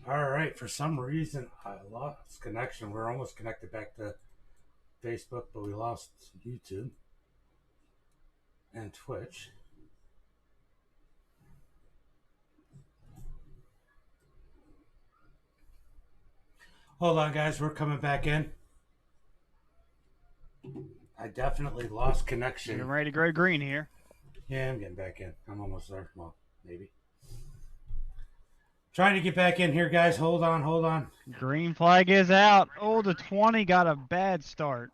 All right, for some reason I lost connection. We're almost connected back to Facebook, but we lost YouTube and Twitch. Hold on, guys. We're coming back in. I definitely lost connection. You're ready to go green here. Yeah, I'm getting back in. I'm almost there. Well, maybe. Trying to get back in here, guys. Hold on. Green flag is out. Oh, the 20 got a bad start.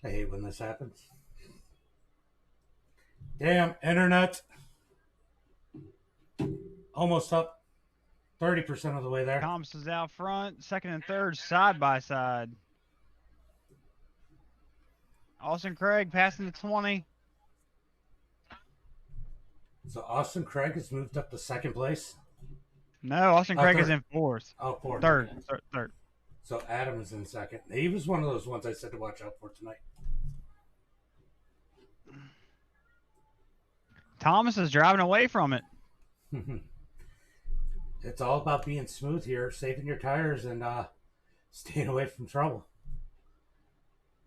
I hate when this happens. Damn, internet. Almost up. 30% of the way there. Thomas is out front. Second and third side by side. Austin Craig passing the 20. So Austin Craig has moved up to second place. No, Austin Craig is in fourth. Oh, fourth. Third. Okay. Third. So Adam is in second. He was one of those ones I said to watch out for tonight. Thomas is driving away from it. It's all about being smooth here, saving your tires, and staying away from trouble.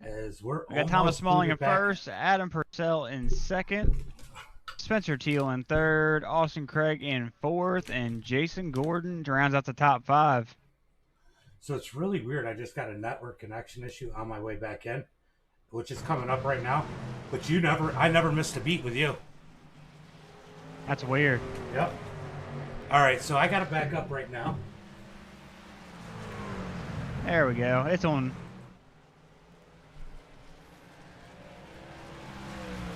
As we got Thomas Smalling in first, Adam Purcell in second, Spencer Teal in third, Austin Craig in fourth, and Jason Gordon rounds out the top five. So it's really weird. I just got a network connection issue on my way back in, which is coming up right now. But I never missed a beat with you. That's weird. Yep. All right, so I got to back up right now. There we go. It's on.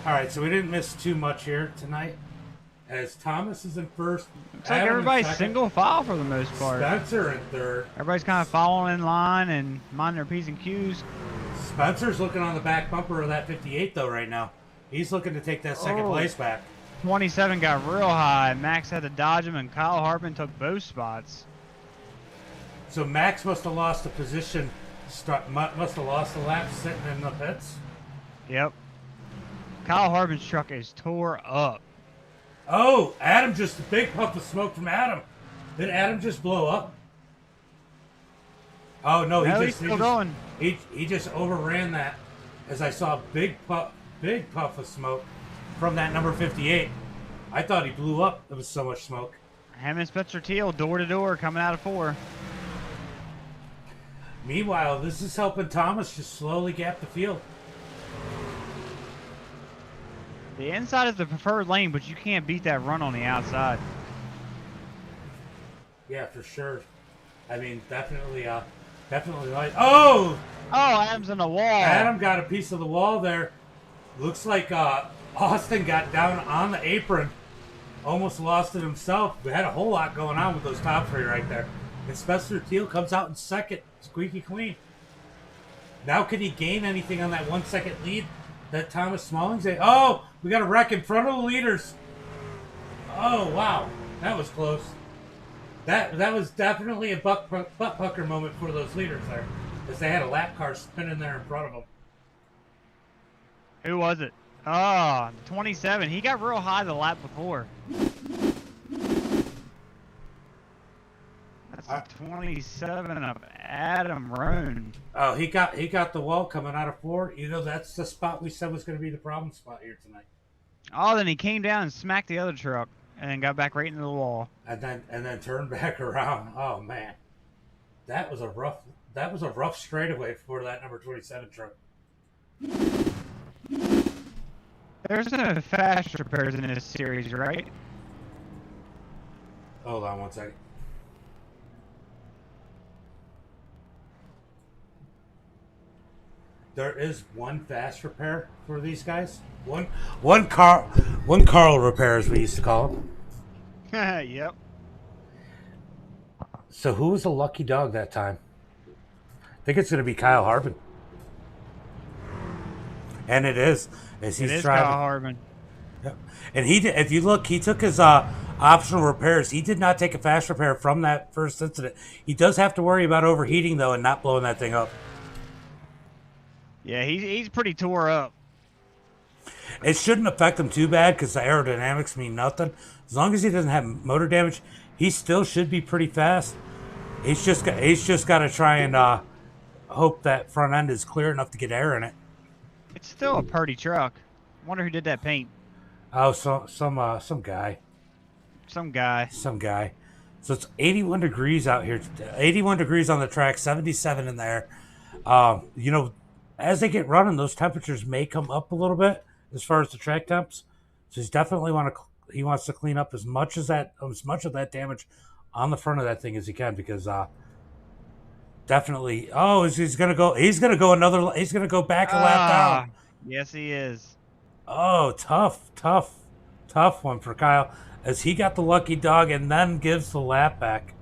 All right, so we didn't miss too much here tonight. As Thomas is in first. Looks like everybody's single file for the most part. Spencer in third. Everybody's kind of following in line and minding their P's and Q's. Spencer's looking on the back bumper of that 58, though, right now. He's looking to take that second place back. 27 got real high. Max had to dodge him, and Kyle Hartman took both spots. So Max must have lost a position, must have lost a lap sitting in the pits. Yep. Kyle Hartman's truck is tore up. Oh, Adam, just a big puff of smoke from Adam. Did Adam just blow up? Oh, no, he's still going. He just overran that as I saw a big puff of smoke from that number 58. I thought he blew up. There was so much smoke. Him and Spencer Teal, door to door, coming out of 4. Meanwhile, this is helping Thomas just slowly gap the field. The inside is the preferred lane, but you can't beat that run on the outside. Yeah, for sure. I mean, definitely like. Oh, Adam's in the wall. Adam got a piece of the wall there. Looks like Austin got down on the apron, almost lost it himself. We had a whole lot going on with those top three right there. And Spencer Teal comes out in second, squeaky clean. Now, could he gain anything on that 1 second lead that Thomas Smalling's at? Oh, we got a wreck in front of the leaders. Oh, wow. That was close. That was definitely a butt pucker moment for those leaders there, as they had a lap car spinning there in front of them. Who was it? Oh, 27. He got real high the lap before. That's 27 of Adam Roan. Oh, he got the wall coming out of 4. You know, that's the spot we said was going to be the problem spot here tonight. Oh, then he came down and smacked the other truck and then got back right into the wall. And then turned back around. Oh man, that was a rough straightaway for that number 27 truck. There's no fast repairs in this series, right? Hold on 1 second. There is one fast repair for these guys. One Carl repair, as we used to call them. Yep. So who was the lucky dog that time? I think it's going to be Kyle Hartman. And it is. As he's driving. Kyle Hartman. Yep. And he did, if you look, he took his optional repairs. He did not take a fast repair from that first incident. He does have to worry about overheating, though, and not blowing that thing up. Yeah, he's pretty tore up. It shouldn't affect him too bad because the aerodynamics mean nothing. As long as he doesn't have motor damage, he still should be pretty fast. He's just got to try and hope that front end is clear enough to get air in it. It's still a purty truck. Wonder who did that paint. Oh, some guy. Some guy. Some guy. So it's 81 degrees out here. 81 degrees on the track, 77 in there. You know, as they get running, those temperatures may come up a little bit as far as the track temps. So he wants to clean up as much of that damage on the front of that thing as he can, because definitely. Oh, he's gonna go back a lap down. Yes, he is. Oh, tough one for Kyle, as he got the lucky dog and then gives the lap back.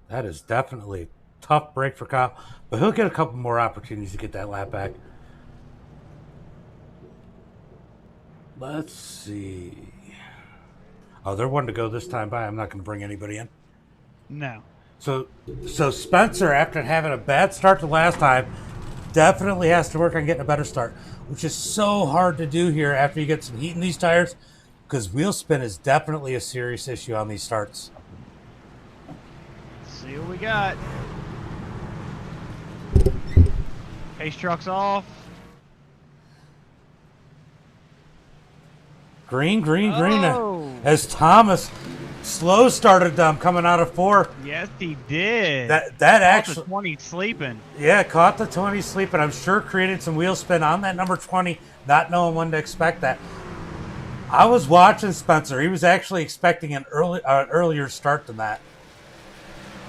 That is definitely a tough break for Kyle, but he'll get a couple more opportunities to get that lap back. Let's see. Oh, they're one to go this time by. I'm not going to bring anybody in. No. So Spencer, after having a bad start the last time, definitely has to work on getting a better start, which is so hard to do here after you get some heat in these tires, because wheel spin is definitely a serious issue on these starts. Let's see what we got. Pace truck's off. Green. As Thomas slow started them coming out of 4. Yes, he did. That caught actually the 20 sleeping. Yeah, caught the 20 sleeping. I'm sure created some wheel spin on that number 20, not knowing when to expect that. I was watching Spencer. He was actually expecting an earlier start than that.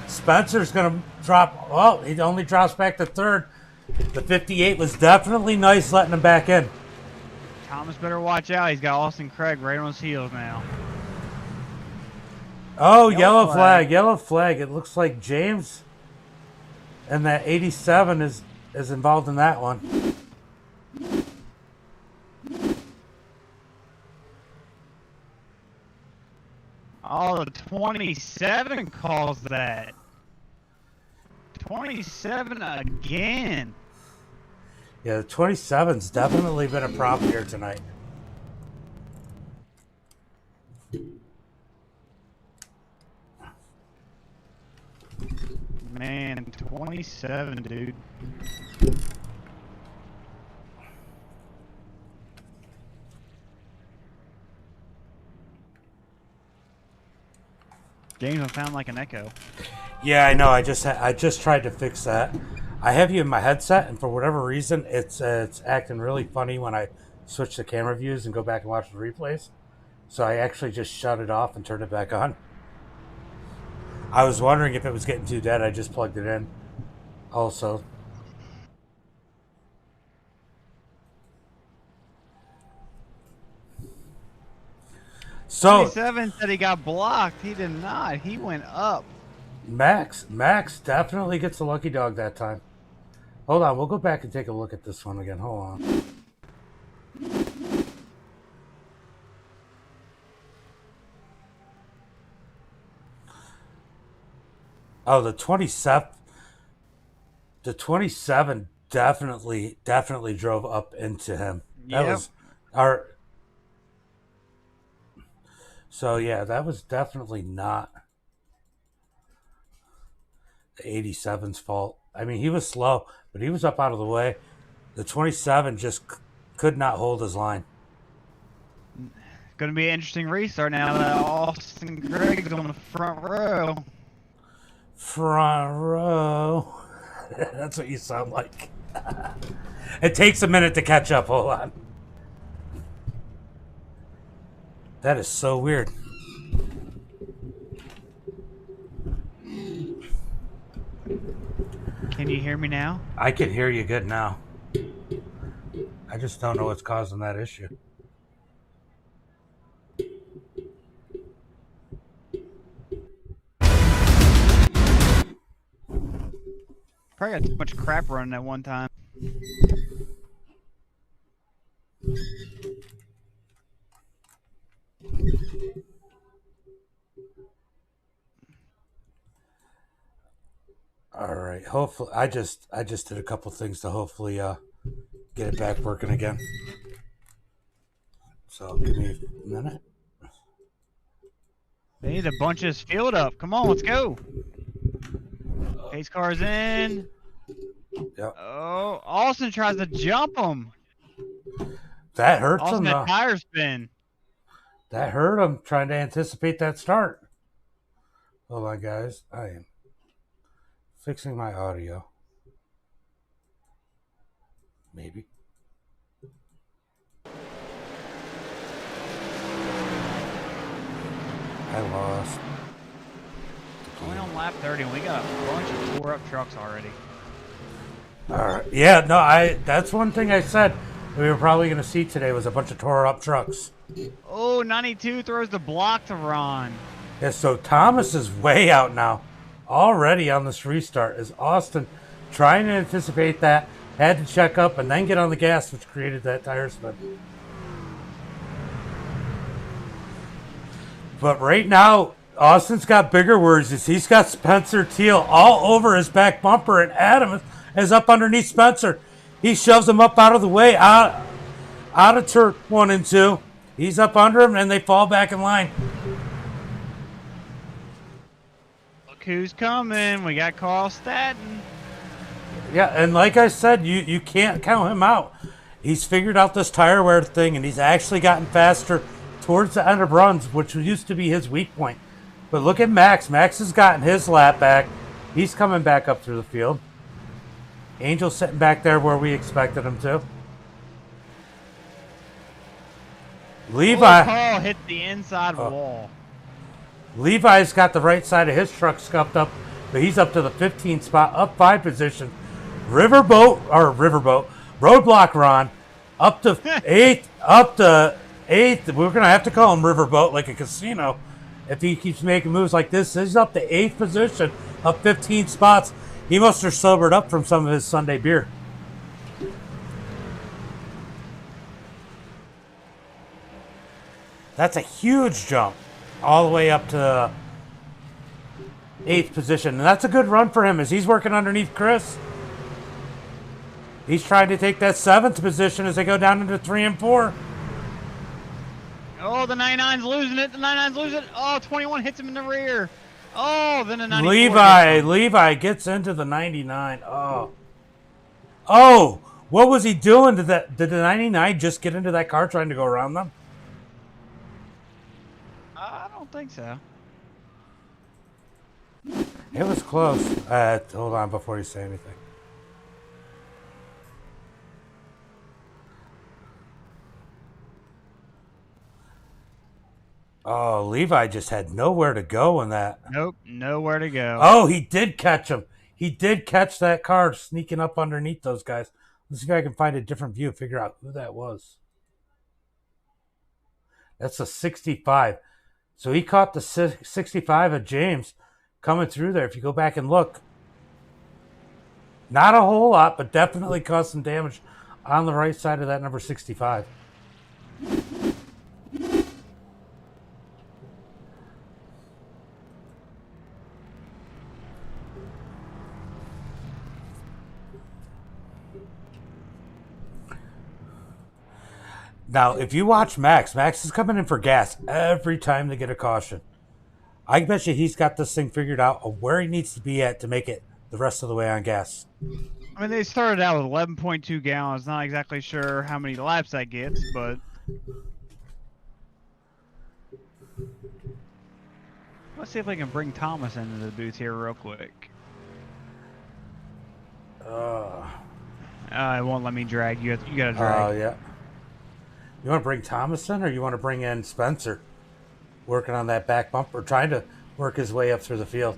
Spencer's going to drop. Well, he only drops back to 3rd. The 58 was definitely nice letting him back in. Thomas better watch out. He's got Austin Craig right on his heels now. Oh, yellow flag. It looks like James and that 87 is involved in that one. Oh, the 27 calls that. 27 again. Yeah, the 27's definitely been a problem here tonight. Man, 27, dude. James don't sound like an echo. Yeah, I know. I just tried to fix that. I have you in my headset, and for whatever reason, it's acting really funny when I switch the camera views and go back and watch the replays. So I actually just shut it off and turned it back on. I was wondering if it was getting too dead. I just plugged it in. Also. So 27 said he got blocked. He did not. He went up. Max definitely gets a lucky dog that time. Hold on, we'll go back and take a look at this one again. Hold on. Oh, the 27 definitely drove up into him. That was our. So yeah, that was definitely not the 87's fault. I mean, he was slow, but he was up out of the way. The 27 just could not hold his line. Going to be an interesting restart now that Austin Craig's on the front row. Front row. That's what you sound like. It takes a minute to catch up. Hold on. That is so weird. Can you hear me now? I can hear you good now. I just don't know what's causing that issue. Probably got too much crap running at one time. All right. Hopefully, I just did a couple things to hopefully get it back working again. So give me a minute. They need to bunch this field up. Come on, let's go. Pace car's in. Yep. Oh, Austin tries to jump him. That hurts Austin him. had tire spin. That hurt him trying to anticipate that start. Hold on, guys. I am fixing my audio. Maybe. I lost. Going on lap 30, and we got a bunch of tore up trucks already. All right. Yeah, no, that's one thing I said we were probably going to see today was a bunch of tore up trucks. Oh, 92 throws the block to Ron. Yeah, so Thomas is way out now. Already on this restart. Is Austin trying to anticipate that, had to check up and then get on the gas, which created that tire spin. But right now, Austin's got bigger words. He's got Spencer Teal all over his back bumper, and Adam is up underneath Spencer. He shoves him up out of the way, out of turn 1 and 2. He's up under him, and they fall back in line. Look who's coming. We got Carl Staten. Yeah, and like I said, you can't count him out. He's figured out this tire wear thing, and he's actually gotten faster towards the end of runs, which used to be his weak point. But look at Max. Max has gotten his lap back. He's coming back up through the field. Angel's sitting back there where we expected him to. Levi. Carl hit the inside wall. Levi's got the right side of his truck scuffed up, but he's up to the 15th spot, up 5 position. Roadblock Ron, up to 8th, We're going to have to call him Riverboat like a casino. If he keeps making moves like this, he's up to 8th position, up 15 spots. He must have sobered up from some of his Sunday beer. That's a huge jump all the way up to 8th position. And that's a good run for him as he's working underneath Chris. He's trying to take that 7th position as they go down into 3 and 4. Oh, the 99's losing it. The 99's losing it. Oh, 21 hits him in the rear. Oh, then the 94. Levi gets into the 99. Oh, what was he doing? Did the 99 just get into that car trying to go around them? I don't think so. It was close. Hold on before you say anything. Oh, Levi just had nowhere to go in that. Nope, nowhere to go. Oh, he did catch him. He did catch that car sneaking up underneath those guys. Let's see if I can find a different view, figure out who that was. That's a 65. So he caught the 65 of James coming through there. If you go back and look, not a whole lot, but definitely caused some damage on the right side of that number 65. Now, if you watch Max is coming in for gas every time they get a caution. I bet you he's got this thing figured out of where he needs to be at to make it the rest of the way on gas. I mean, they started out with 11.2 gallons. Not exactly sure how many laps that gets, but let's see if I can bring Thomas into the booth here real quick. It won't let me drag. You got to drag. Oh, yeah. You want to bring Thomas in, or you want to bring in Spencer? Working on that back bumper, trying to work his way up through the field.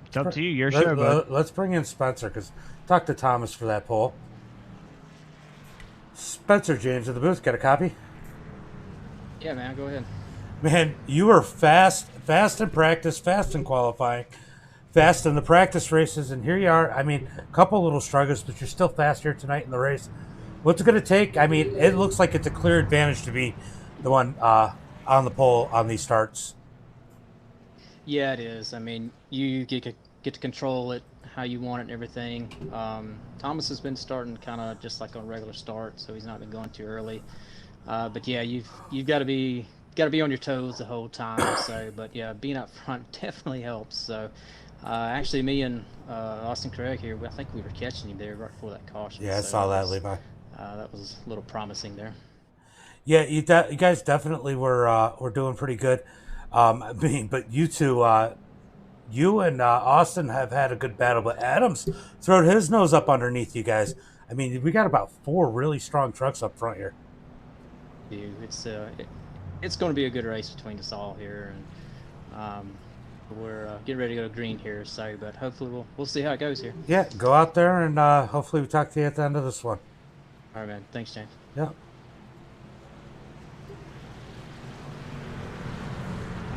It's up to you. Your show, bud. Let's bring in Spencer, because talk to Thomas for that poll. Spencer James in the booth. Got a copy? Yeah, man. Go ahead. Man, you were fast in practice, fast in qualifying, fast in the practice races, and here you are. I mean, a couple little struggles, but you're still fast here tonight in the race. What's it going to take? I mean, it looks like it's a clear advantage to be the one on the pole on these starts. Yeah, it is. I mean, you get to control it how you want it and everything. Thomas has been starting kind of just like on regular start, so he's not been going too early. But yeah, you've got to be on your toes the whole time. So, but yeah, being up front definitely helps. So, actually, me and Austin Craig here, I think we were catching him there right before that caution. Yeah, I so saw that, Levi. That was a little promising there. Yeah, you guys definitely were doing pretty good. I mean, but you two, you and Austin have had a good battle, but Adams throwed his nose up underneath you guys. I mean, we got about 4 really strong trucks up front here. It's going to be a good race between us all here, and we're getting ready to go green here. So, but hopefully we'll see how it goes here. Yeah, go out there and hopefully we talk to you at the end of this one. All right, man. Thanks, James. Yeah.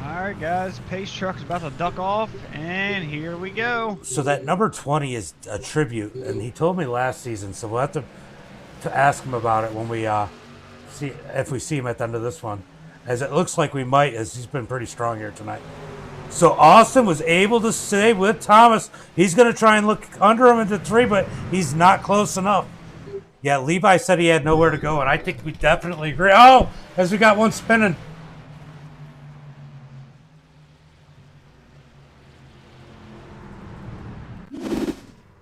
All right, guys. Pace truck's about to duck off, and here we go. So that number 20 is a tribute, and he told me last season. So we'll have to ask him about it when we see if we see him at the end of this one, as it looks like we might, as he's been pretty strong here tonight. So Austin was able to stay with Thomas. He's going to try and look under him into 3, but he's not close enough. Yeah, Levi said he had nowhere to go, and I think we definitely agree. Oh, as we got one spinning.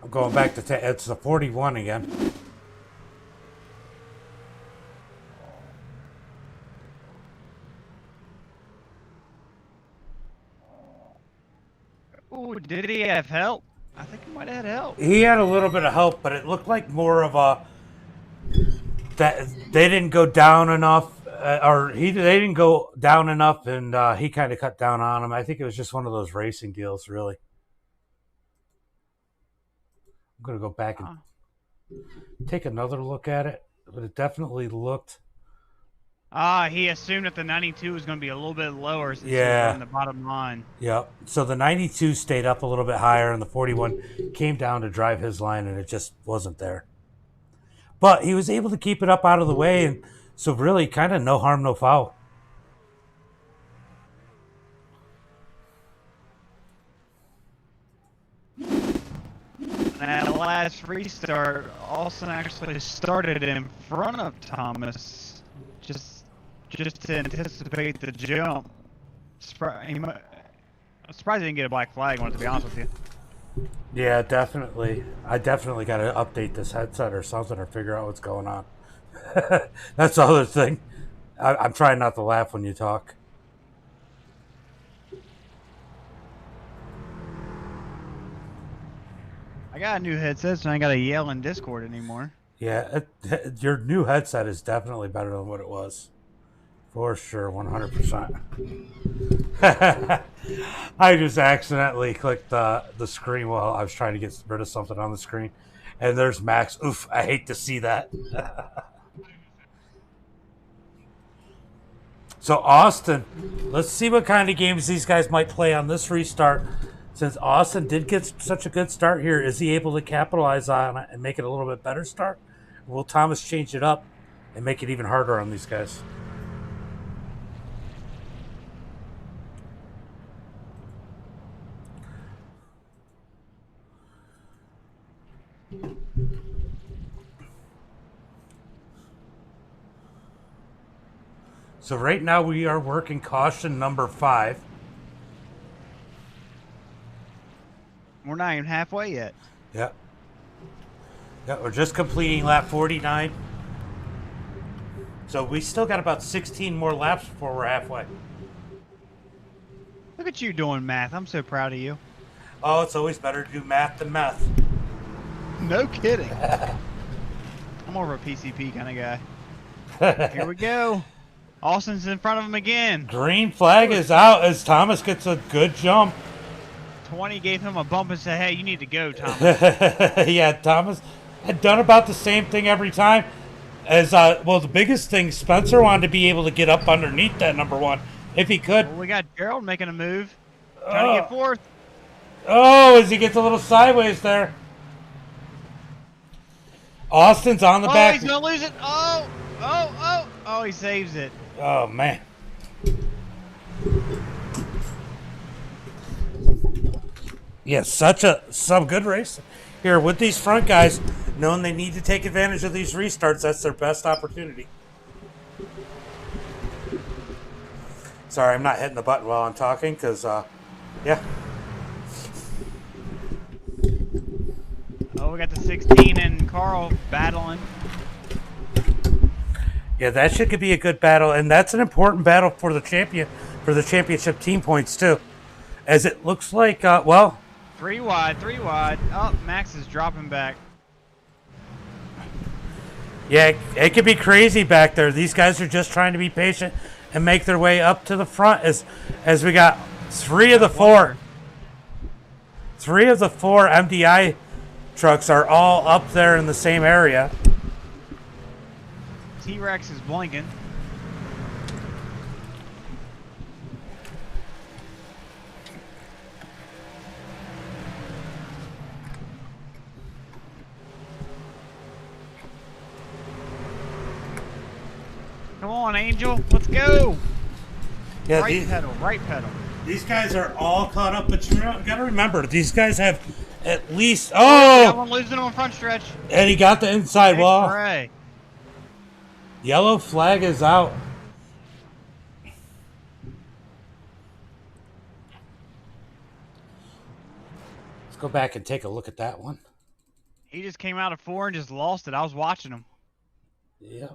I'm going back to it's the 41 again. Ooh, did he have help? I think he might have had help. He had a little bit of help, but it looked like more of a that they didn't go down enough, they didn't go down enough, and he kind of cut down on him. I think it was just one of those racing deals, really. I'm gonna go back and take another look at it, but it definitely looked. He assumed that the 92 was going to be a little bit lower since he was on the bottom line. Yep. So the 92 stayed up a little bit higher, and the 41 came down to drive his line, and it just wasn't there. But he was able to keep it up out of the way, and so really kind of no harm, no foul. That last restart, Austin actually started in front of Thomas, just to anticipate the jump. I'm surprised he didn't get a black flag, to be honest with you. Yeah, definitely. I definitely got to update this headset or something or figure out what's going on. That's the other thing. I'm trying not to laugh when you talk. I got a new headset, so I ain't got to yell in Discord anymore. Yeah, your new headset is definitely better than what it was. For sure, 100%. I just accidentally clicked the screen while I was trying to get rid of something on the screen. And there's Max. Oof, I hate to see that. So, Austin, let's see what kind of games these guys might play on this restart. Since Austin did get such a good start here, is he able to capitalize on it and make it a little bit better start? Or will Thomas change it up and make it even harder on these guys? So right now we are working caution number 5. We're not even halfway yet. Yeah. Yeah, we're just completing lap 49. So we still got about 16 more laps before we're halfway. Look at you doing math. I'm so proud of you. Oh, it's always better to do math than meth. No kidding. I'm more of a PCP kind of guy. Here we go. Austin's in front of him again. Green flag is out as Thomas gets a good jump. 20 gave him a bump and said, hey, you need to go, Thomas. Yeah, Thomas had done about the same thing every time. As well, the biggest thing, Spencer wanted to be able to get up underneath that number 1 if he could. Well, we got Gerald making a move. Trying to get fourth. Oh, as he gets a little sideways there. Austin's on the Oh, back. he's gonna lose it. Oh, he saves it. Oh, man. Yeah, some good race here with these front guys, knowing they need to take advantage of these restarts. That's their best opportunity. Sorry, I'm not hitting the button while I'm talking because, yeah. Oh, we got the 16 and Carl battling. Yeah, that should be a good battle, and that's an important battle for the championship team points too, as it looks like. Well, 3 wide. Oh, Max is dropping back. yeah, it could be crazy back there. These guys are just trying to be patient and make their way up to the front. As we got three of the four MDI trucks are all up there in the same area. T-Rex is blinking. Come on, Angel. Let's go. Yeah, Right pedal. These guys are all caught up, but you got to remember, these guys have at least. That one losing on front stretch. And he got the inside wall. Hooray. Yellow flag is out. Let's go back and take a look at that one. He just came out of 4 and just lost it. I was watching him. Yeah.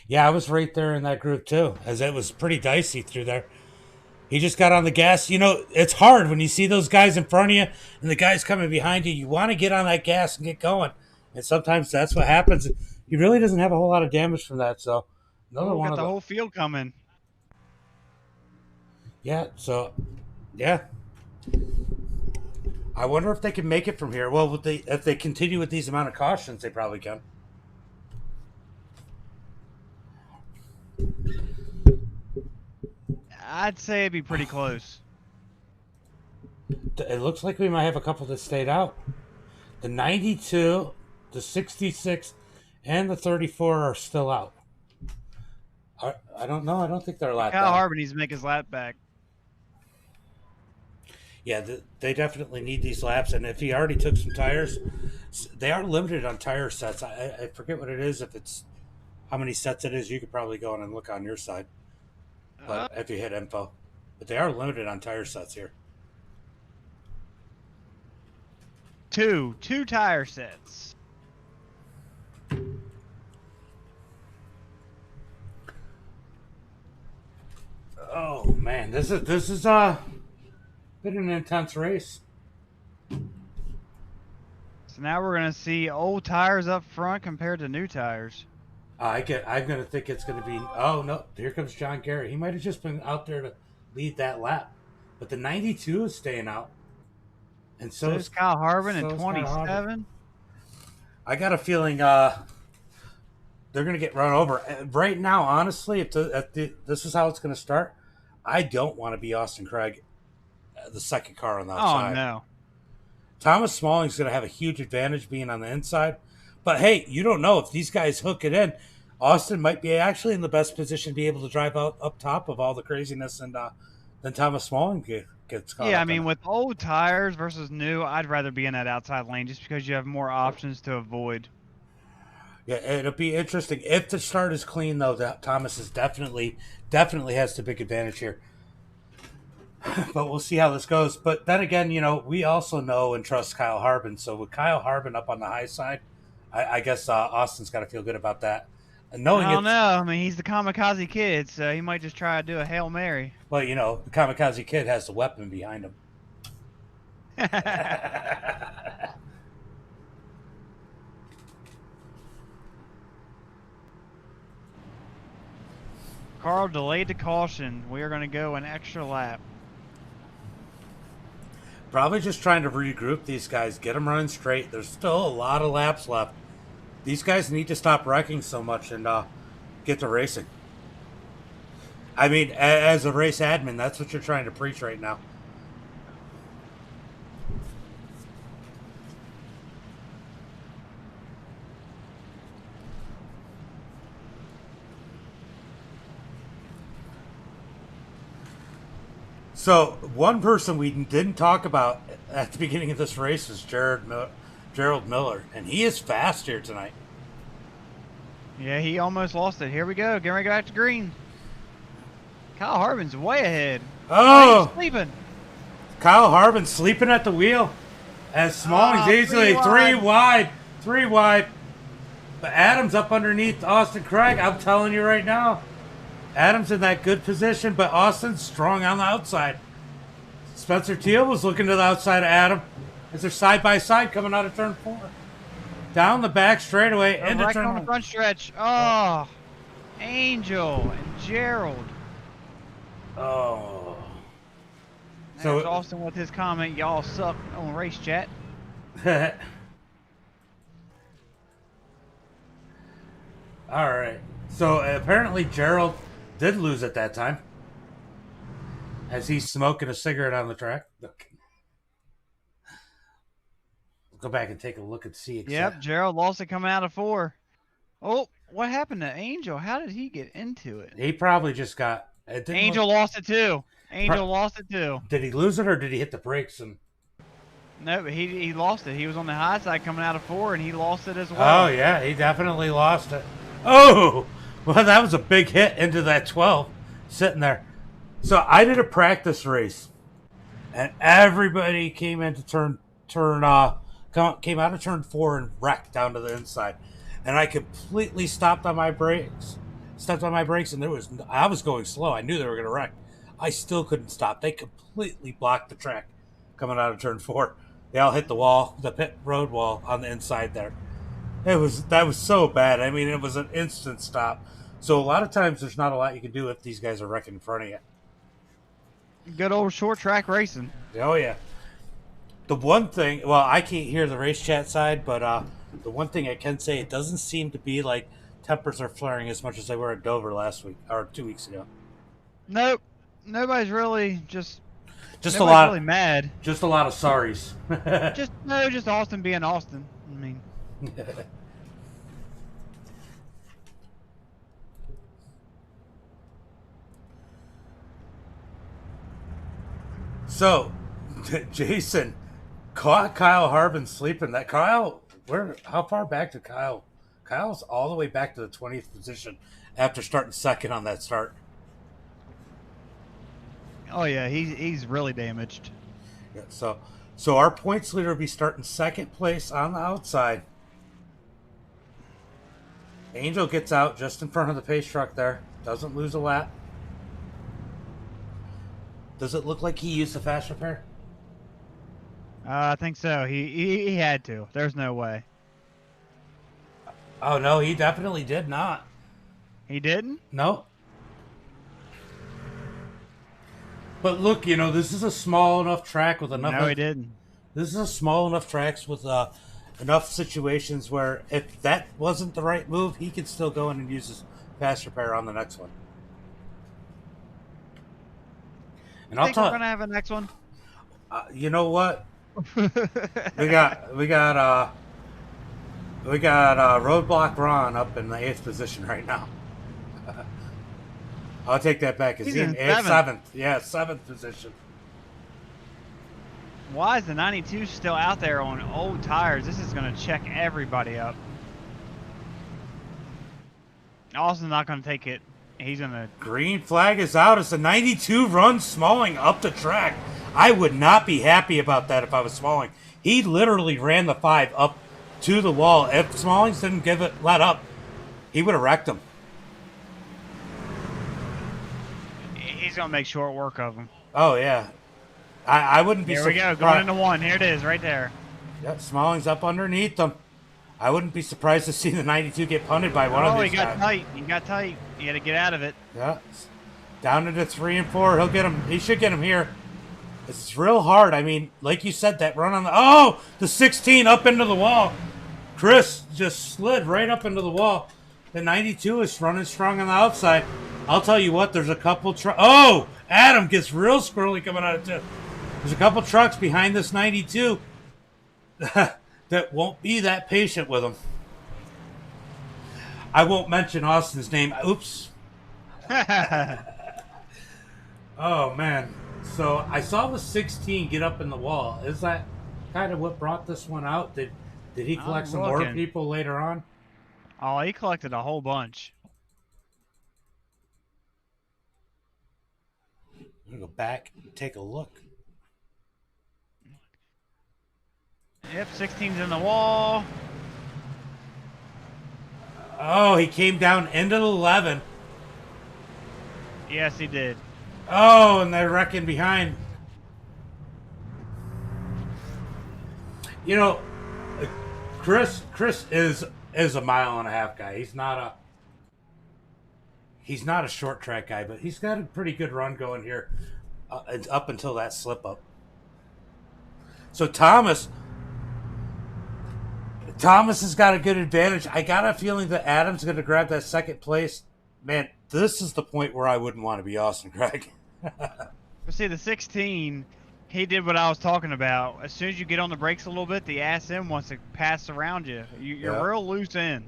Yeah, I was right there in that group too, as it was pretty dicey through there. He just got on the gas. You know, it's hard when you see those guys in front of you and the guys coming behind you. You want to get on that gas and get going. And sometimes that's what happens. He really doesn't have a whole lot of damage from that. So, another one got of the whole field coming. Yeah, so, yeah. I wonder if they can make it from here. Well, if they continue with these amount of cautions, they probably can. I'd say it'd be pretty close. It looks like we might have a couple that stayed out. The 92, the 66, and the 34 are still out. I don't know. I don't think they're lap Kyle down. Harbin needs to make his lap back. Yeah, they definitely need these laps. And if he already took some tires, they are limited on tire sets. I forget what it is. If it's how many sets it is, you could probably go in and look on your side. But if you hit info. But they are limited on tire sets here. Two tire sets. Oh man, this is been an intense race. So now we're gonna see old tires up front compared to new tires. I'm gonna think it's gonna be. Oh no, here comes John Garrett. He might have just been out there to lead that lap, but the 92 is staying out, and so is Kyle Harbin so in is Kyle 27. I got a feeling they're gonna get run over right now. Honestly, this is how it's gonna start. I don't want to be Austin Craig, the second car on the outside. Oh no. Thomas Smalling's going to have a huge advantage being on the inside. But, hey, you don't know. If these guys hook it in, Austin might be actually in the best position to be able to drive out up top of all the craziness, and then Thomas Smalling gets caught Yeah, up I mean, in with old tires versus new, I'd rather be in that outside lane just because you have more options to avoid. Yeah, it'll be interesting. If the start is clean, though, that Thomas is definitely has the big advantage here. But we'll see how this goes. But then again, we also know and trust Kyle Harbin. So with Kyle Harbin up on the high side, I guess Austin's got to feel good about that. And I don't know. I mean, he's the kamikaze kid, so he might just try to do a Hail Mary. Well, the kamikaze kid has the weapon behind him. Carl delayed the caution. We are going to go an extra lap. Probably just trying to regroup these guys, get them running straight. There's still a lot of laps left. These guys need to stop wrecking so much and get to racing. I mean, as a race admin, that's what you're trying to preach right now. So one person we didn't talk about at the beginning of this race is Gerald Miller, and he is fast here tonight. Yeah, he almost lost it. Here we go. Getting ready to go back to green. Kyle Harbin's way ahead. Oh, He's sleeping. Kyle Harbin sleeping at the wheel. As Smalling's easily three wide. But Adam's up underneath Austin Craig. I'm telling you right now. Adam's in that good position, but Austin's strong on the outside. Spencer Teal was looking to the outside of Adam as they're side by side coming out of turn 4. Down the back straightaway into Right turn on the 1. front stretch. Oh, Angel and Gerald. Oh. There's Austin with his comment, y'all suck on race chat. All right. So apparently Gerald did lose at that time, as he's smoking a cigarette on the track. Okay. We'll go back and take a look and see. Yep, Gerald lost it coming out of 4. Oh, what happened to Angel? How did he get into it? He probably just got. Angel lost it too. Angel lost it too. Did he lose it or did he hit the brakes? And no, but he lost it. He was on the high side coming out of 4, and he lost it as well. Oh yeah, he definitely lost it. Oh, well, that was a big hit into that 12 sitting there. So I did a practice race, and everybody came into came out of turn 4 and wrecked down to the inside, and I completely stepped on my brakes, and I was going slow. I knew they were going to wreck. I still couldn't stop. They completely blocked the track coming out of turn 4. They all hit the wall, the pit road wall on the inside there. That was so bad. I mean, it was an instant stop. So a lot of times there's not a lot you can do if these guys are wrecking in front of you. Good old short track racing. Oh yeah. The one thing, well, I can't hear the race chat side, but the one thing I can say, it doesn't seem to be like tempers are flaring as much as they were at Dover last week or 2 weeks ago. Nope. Nobody's really just a lot really mad. Just a lot of sorries. just Austin being Austin. I mean, so Jason caught Kyle Harbin sleeping. That Kyle, how far back to Kyle? Kyle's all the way back to the 20th position after starting second on that start. oh yeah, he's really damaged. Yeah, so our points leader will be starting second place on the outside. Angel gets out just in front of the pace truck there. Doesn't lose a lap. Does it look like he used the fast repair? I think so. He had to. There's no way. Oh no, he definitely did not. He didn't? No. But look, this is a small enough track with enough. No, he didn't. This is a small enough tracks with enough situations where if that wasn't the right move, he could still go in and use his fast repair on the next one. And Think we're gonna have a next one? You know what? we got Roadblock Ron up in the 8th position right now. I'll take that back. He's in 7th. Yeah, 7th position. Why is the 92 still out there on old tires? This is going to check everybody up. Austin's not going to take it. He's going to... Green flag is out as the 92 runs Smalling up the track. I would not be happy about that if I was Smalling. He literally ran the 5 up to the wall. If Smallings didn't let up, he would have wrecked him. He's going to make short work of him. Oh, yeah. I wouldn't be surprised. Here we go, going into 1. Here it is, right there. Yep, Smalling's up underneath them. I wouldn't be surprised to see the 92 get punted by one of these guys. He got tight. He had to get out of it. Yeah. Down into 3 and 4. He'll get him. He should get him here. It's real hard. I mean, like you said, that run on the 16 up into the wall. Chris just slid right up into the wall. The 92 is running strong on the outside. I'll tell you what, there's a couple Adam gets real squirrely coming out of 2. There's a couple trucks behind this 92 that won't be that patient with him. I won't mention Austin's name. Oops. Oh, man. So I saw the 16 get up in the wall. Is that kind of what brought this one out? Did he collect I'm some more looking. people later on? Oh, he collected a whole bunch. I'm gonna go back and take a look. Yep, 16's in the wall. Oh, he came down into the 11. Yes, he did. Oh, and they're wrecking behind. You know, Chris is a mile and a half guy. He's not a short track guy, but he's got a pretty good run going here up until that slip up. So Thomas has got a good advantage. I got a feeling that Adam's going to grab that second place. Man, this is the point where I wouldn't want to be Austin Craig. But see, the 16, he did what I was talking about. As soon as you get on the brakes a little bit, the ass end wants to pass around you. You're real loose in.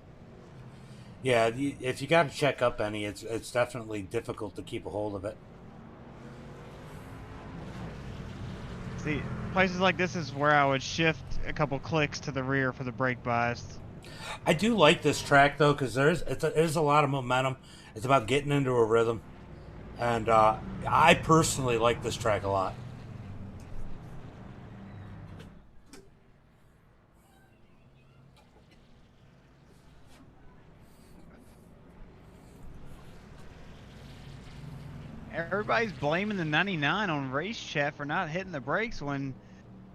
Yeah, if you got to check up any, it's definitely difficult to keep a hold of it. See, places like this is where I would shift a couple clicks to the rear for the brake bias. I do like this track though, because there's a lot of momentum. It's about getting into a rhythm, and I personally like this track a lot. Everybody's blaming the 99 on Race Chat for not hitting the brakes when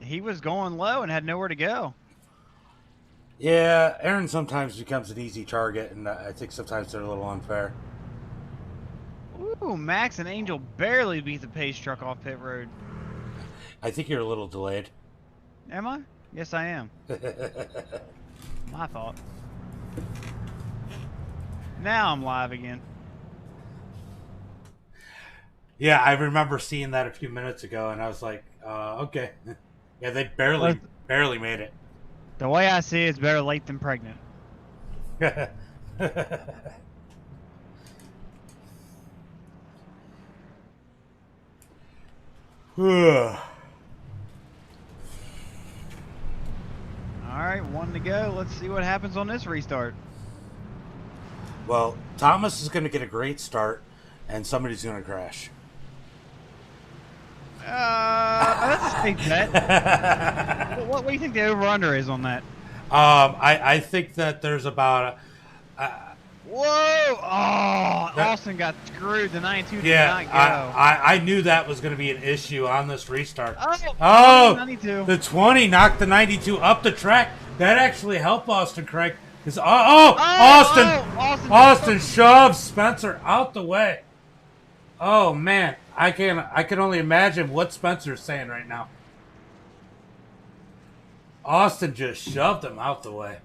he was going low and had nowhere to go. Yeah, Aaron sometimes becomes an easy target, and I think sometimes they're a little unfair. Ooh, Max and Angel barely beat the pace truck off pit road. I think you're a little delayed. Am I? Yes, I am. My fault. Now I'm live again. Yeah, I remember seeing that a few minutes ago, and I was like, okay. Yeah, they barely made it. The way I see it, it's better late than pregnant. Alright, one to go. Let's see what happens on this restart. Well, Thomas is going to get a great start, and somebody's going to crash. That's a safe bet. What do you think the over-under is on that? I think that there's about Whoa! Oh, Austin got screwed. The 92 did not go. I knew that was going to be an issue on this restart. Oh, 92. The 20 knocked the 92 up the track. That actually helped Austin Craig. Austin shoved Spencer out the way. Oh man, I can only imagine what Spencer's saying right now. Austin just shoved him out the way.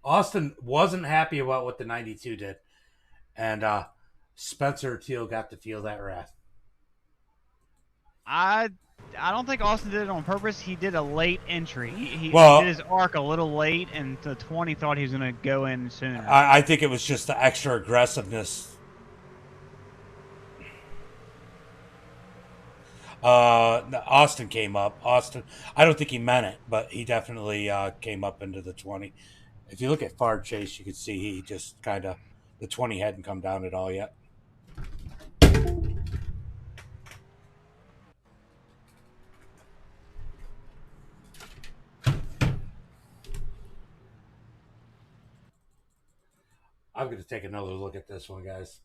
Austin wasn't happy about what the 92 did, and Spencer Teal got to feel that wrath. I don't think Austin did it on purpose. He did a late entry. He did his arc a little late, and the 20 thought he was going to go in sooner. I think it was just the extra aggressiveness. Austin came up. Austin, I don't think he meant it, but he definitely came up into the 20. If you look at Far Chase, you can see he just kind of, the 20 hadn't come down at all yet. I'm going to take another look at this one, guys.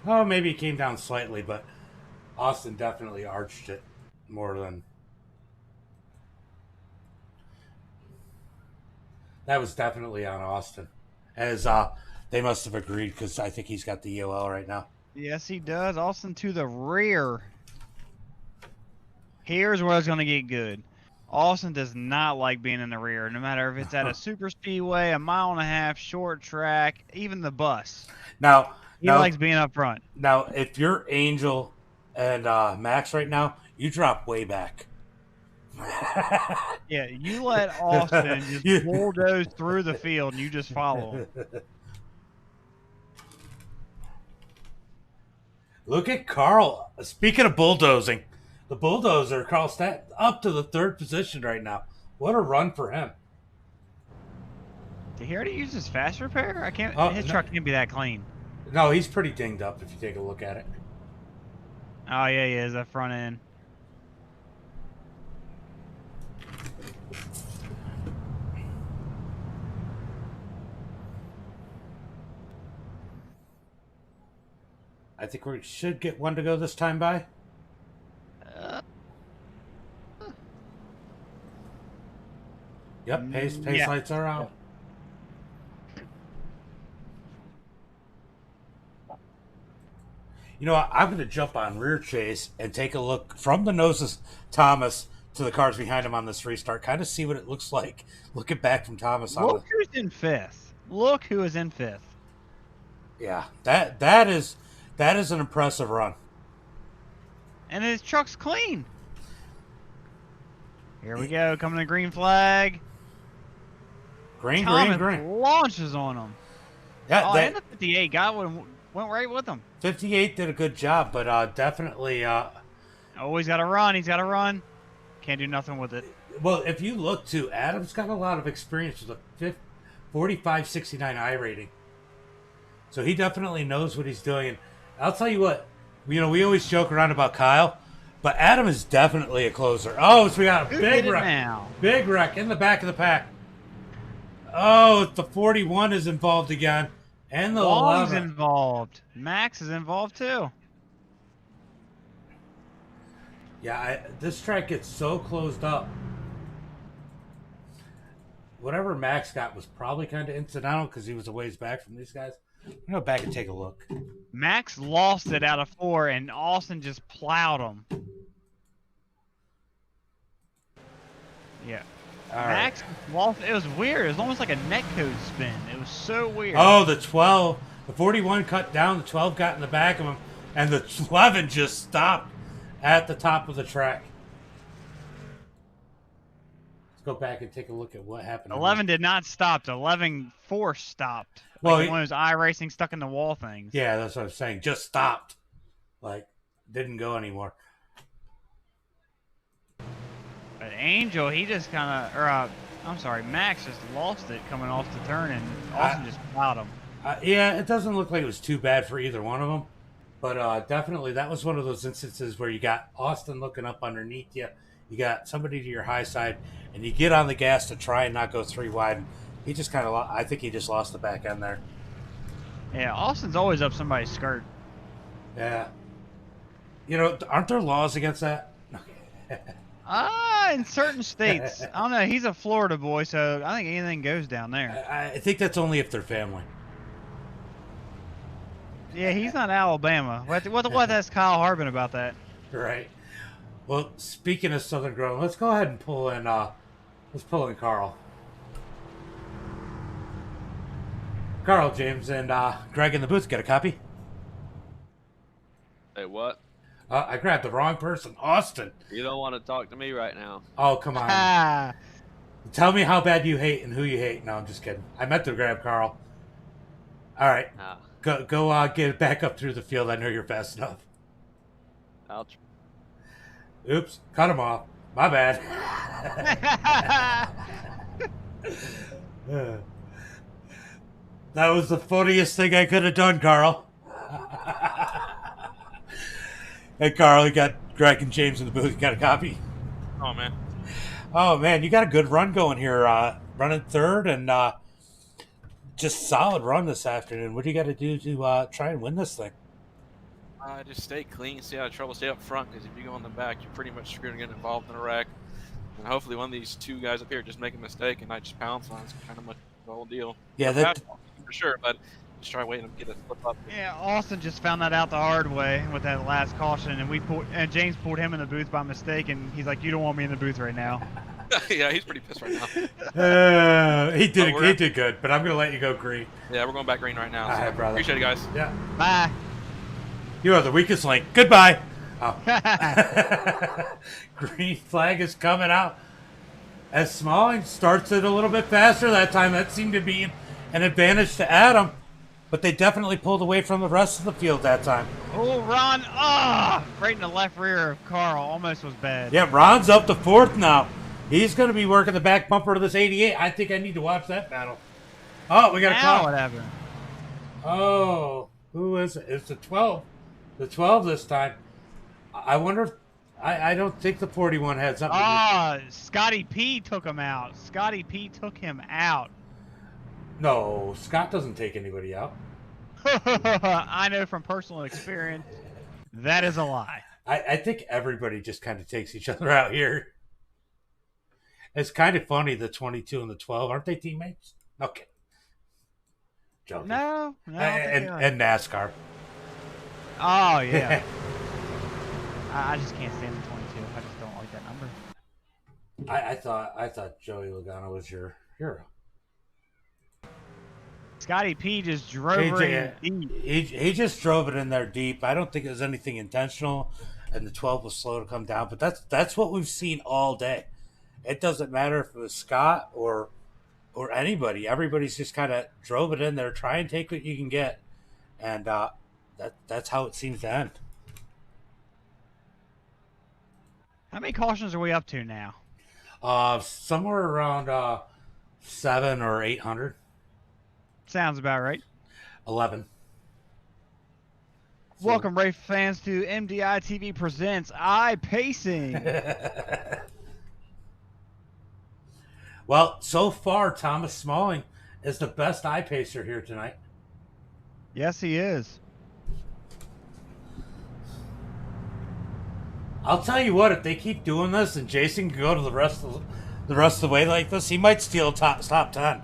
Oh, maybe it came down slightly, but Austin definitely arched it more than... That was definitely on Austin. As they must have agreed, because I think he's got the EOL right now. Yes, he does. Austin to the rear. Here's where it's going to get good. Austin does not like being in the rear, no matter if it's at a super speedway, a mile and a half, short track, even the bus. He likes being up front. Now, if you're Angel and Max right now, you drop way back. Yeah, you let Austin just You- bulldoze through the field, and you just follow him. Look at Carl. Speaking of bulldozing, the bulldozer, Carl Stat, up to the 3rd position right now. What a run for him. Did he already use his fast repair? I can't. Oh, His no. truck can't be that clean. No, he's pretty dinged up if you take a look at it. Oh yeah, he is. That front end. I think we should get one to go this time by. Yep, pace yeah. lights are out. You know what? I'm going to jump on rear chase and take a look from the noses Thomas to the cars behind him on this restart. Kind of see what it looks like looking back from Thomas on Look who's in 5th. Look who is in 5th. Yeah, that is an impressive run. And his truck's clean. Here we go. Coming to green flag. Green. Thomas launches on him. Yeah, Oh, and the 58 guy went right with him. 58 did a good job, but definitely. Oh, he's got to run. He's got to run. Can't do nothing with it. Well, if you look too, Adam's got a lot of experience with a 4569 I rating, so he definitely knows what he's doing. And I'll tell you what, we always joke around about Kyle, but Adam is definitely a closer. Oh, so we got a Who big did it wreck, now? big wreck in the back of the pack. Oh, the 41 is involved again, and the Long's 11. involved. Max is involved too. Yeah, this track gets so closed up. Whatever Max got was probably kind of incidental because he was a ways back from these guys. I'm going to go back and take a look. Max lost it out of 4, and Austin just plowed him. Yeah. All Max lost. It was weird. It was almost like a netcode spin. It was so weird. Oh, the 12. The 41 cut down. The 12 got in the back of him. And the 11 just stopped at the top of the track. Let's go back and take a look at what happened. 11 did not stop. 11 force stopped. Well, Like one of those iRacing stuck in the wall things. Yeah, that's what I'm saying. Just stopped. Like, didn't go anymore. But Angel, he just kind of, I'm sorry, Max just lost it coming off the turn, and Austin just plowed him. Yeah, it doesn't look like it was too bad for either one of them. But definitely, that was one of those instances where you got Austin looking up underneath you. You got somebody to your high side, and you get on the gas to try and not go 3 wide. And he just kind of, I think he just lost the back end there. Yeah, Austin's always up somebody's skirt. Yeah. Aren't there laws against that? In certain states. I don't know. He's a Florida boy, so I think anything goes down there. I think that's only if they're family. Yeah, he's not Alabama. What ask Kyle Harbin about that? Right. Well, speaking of Southern Grown, let's go ahead and pull in. Let's pull in Carl. Carl, James, and Greg in the booth. Get a copy? Hey, what? I grabbed the wrong person. Austin. You don't want to talk to me right now. Oh, come on. Ah, Tell me how bad you hate and who you hate. No, I'm just kidding. I meant to grab Carl. All right. Nah, Go get it back up through the field. I know you're fast enough. I'll Oops. Cut him off. My bad. That was the funniest thing I could have done, Carl. Hey, Carl, you got Greg and James in the booth. You got a copy? Oh, man. Oh, man, you got a good run going here. Running third and just solid run this afternoon. What do you got to do to try and win this thing? Just stay clean, stay out of trouble, stay up front, because if you go in the back, you're pretty much screwed and getting involved in a wreck. And hopefully one of these two guys up here just make a mistake and I just pounce on it. It's kind of much the whole deal. Yeah, that For sure, but just try waiting to get a slip up. yeah, Austin just found that out the hard way with that last caution, and James pulled him in the booth by mistake, and he's like, "You don't want me in the booth right now." Yeah, he's pretty pissed right now. he did good, but I'm gonna let you go green. Yeah, we're going back green right now. All right, brother. Appreciate it, guys. Yeah. Bye. You are the weakest link. Goodbye. Oh. Green flag is coming out. As Smalling starts it a little bit faster that time, that seemed to be an advantage to Adam. But they definitely pulled away from the rest of the field that time. Oh, Ron! Right in the left rear of Carl. Almost was bad. Yeah, Ron's up to 4th now. He's going to be working the back bumper of this 88. I think I need to watch that battle. Oh, we got a Now call. what happened? Oh, who is it? It's the 12. The 12 this time. I wonder if... I don't think the 41 had something to do. Scotty P took him out. Scotty P took him out. No, Scott doesn't take anybody out. I know from personal experience, that is a lie. I think everybody just kind of takes each other out here. It's kind of funny, the 22 and the 12. Aren't they teammates? Okay. Joking. No. And NASCAR. Oh, yeah. I just can't stand the 22. I just don't like that number. I thought Joey Logano was your hero. Scotty P just drove her in deep. He just drove it in there deep. I don't think it was anything intentional, and the 12 was slow to come down. But that's what we've seen all day. It doesn't matter if it was Scott or anybody. Everybody's just kind of drove it in there, try and take what you can get, and that's how it seems to end. How many cautions are we up to now? Somewhere around 700 or 800. Sounds about right. 11. Welcome, race fans, to MDI TV presents iPacing. Well, so far, Thomas Smalling is the best iPacer here tonight. Yes, he is. I'll tell you what, if they keep doing this and Jason can go to the rest of the way like this, he might steal top 10.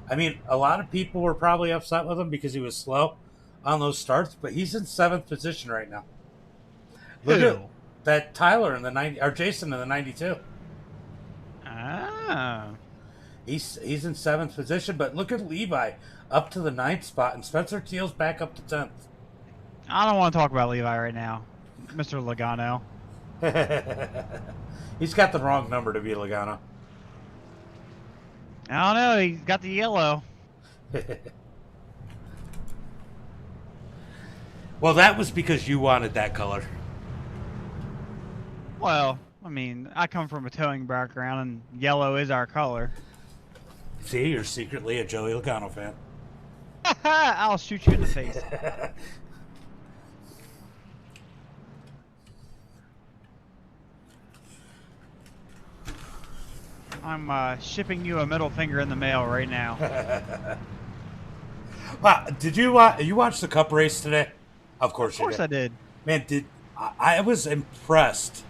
I mean, a lot of people were probably upset with him because he was slow on those starts, but he's in 7th position right now. Look at that Tyler in the 90 or Jason in the 92. Ah. He's in 7th position, but look at Levi up to the 9th spot, and Spencer Teal's back up to 10th. I don't want to talk about Levi right now, Mr. Logano. He's got the wrong number to be Logano. I don't know. He's got the yellow. Well, that was because you wanted that color. Well, I mean, I come from a towing background, and yellow is our color. See, you're secretly a Joey Logano fan. I'll shoot you in the face. I'm shipping you a middle finger in the mail right now. Wow, did you watch the Cup race today? Of course you did. I did. Man, I was impressed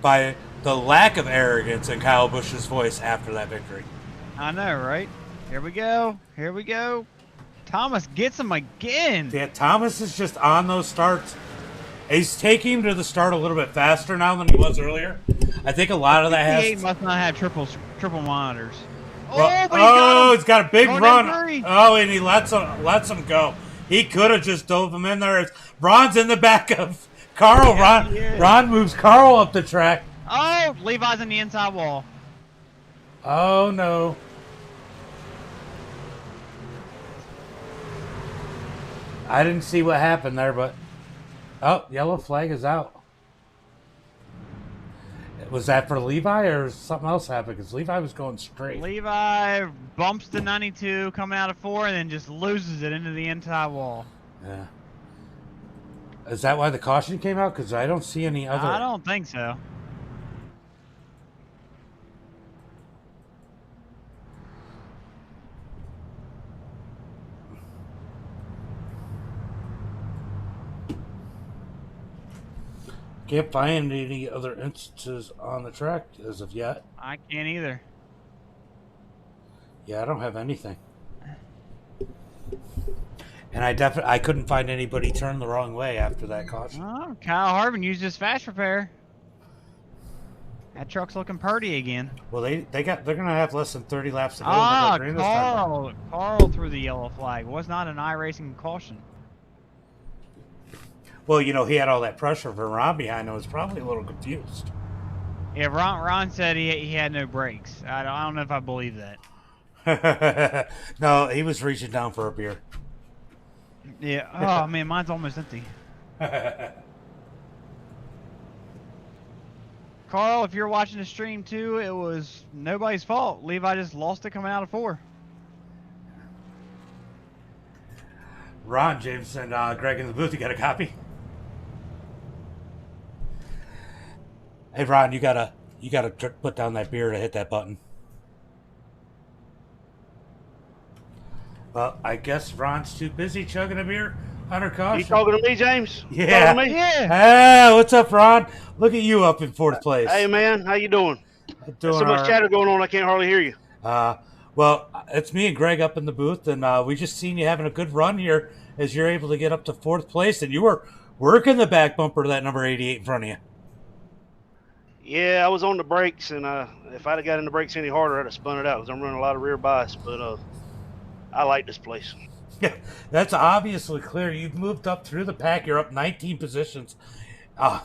by the lack of arrogance in Kyle Busch's voice after that victory. I know, right? Here we go. Here we go. Thomas gets him again. Yeah, Thomas is just on those starts. He's taking him to the start a little bit faster now than he was earlier. I think a lot of that has. He must not have triple monitors. He's got a big run. Oh, and he lets him go. He could have just dove him in there. Ron's in the back of Carl. Ron moves Carl up the track. Oh, Levi's in the inside wall. Oh no. I didn't see what happened there, but yellow flag is out. Was that for Levi or something else happened? Because Levi was going straight. Levi bumps the 92 coming out of 4 and then just loses it into the inside wall. Yeah. Is that why the caution came out? Because I don't see any other. I don't think so. Can't find any other instances on the track as of yet. I can't either. Yeah, I don't have anything. And I couldn't find anybody turn the wrong way after that caution. Oh, Kyle Harvin used his fast repair. That truck's looking purty again. Well, they're gonna have less than 30 laps to go. Carl threw the yellow flag. Was not an iRacing caution. Well, you know, he had all that pressure from Ron behind him. Was probably a little confused. Yeah, Ron said he had no brakes. I don't know if I believe that. No, he was reaching down for a beer. Yeah. Oh man, mine's almost empty. Carl, if you're watching the stream too, it was nobody's fault. Levi just lost it coming out of 4. Ron, James, and Greg in the booth. You got a copy? Hey, Ron, you gotta put down that beer to hit that button. Well, I guess Ron's too busy chugging a beer under caution. You talking to me, James? You Yeah. talking to me? Yeah. Hey, what's up, Ron? Look at you up in 4th place. Hey, man, how you doing? Doing There's so much all chatter going on, I can't hardly hear you. Well, it's me and Greg up in the booth, and we just seen you having a good run here as you're able to get up to 4th place, and you were working the back bumper to that number 88 in front of you. Yeah, I was on the brakes, and if I'd have got in the brakes any harder, I'd have spun it out because I'm running a lot of rear bias. But I like this place. Yeah, that's obviously clear. You've moved up through the pack. You're up 19 positions.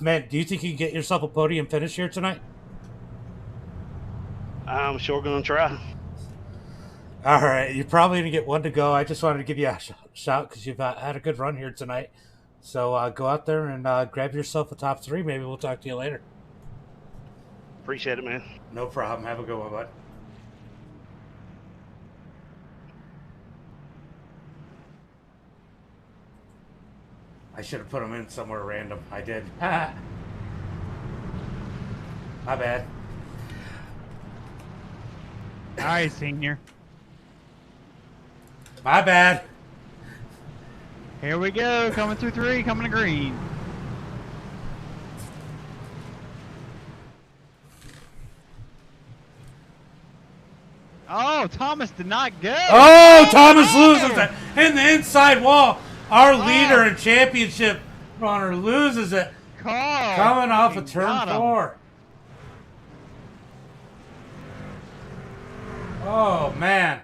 Man, do you think you can get yourself a podium finish here tonight? I'm sure going to try. All right, you're probably going to get one to go. I just wanted to give you a shout because you've had a good run here tonight. So go out there and grab yourself a top 3. Maybe we'll talk to you later. Appreciate it, man. No problem. Have a good one, bud. I should have put them in somewhere random. I did. My bad. All right, senior. My bad. Here we go. Coming through 3, coming to green. Oh, Thomas did not go. Oh, Thomas loses it in the inside wall. Our leader in championship runner loses it. Carl Coming off he of turn got him. 4. Oh man.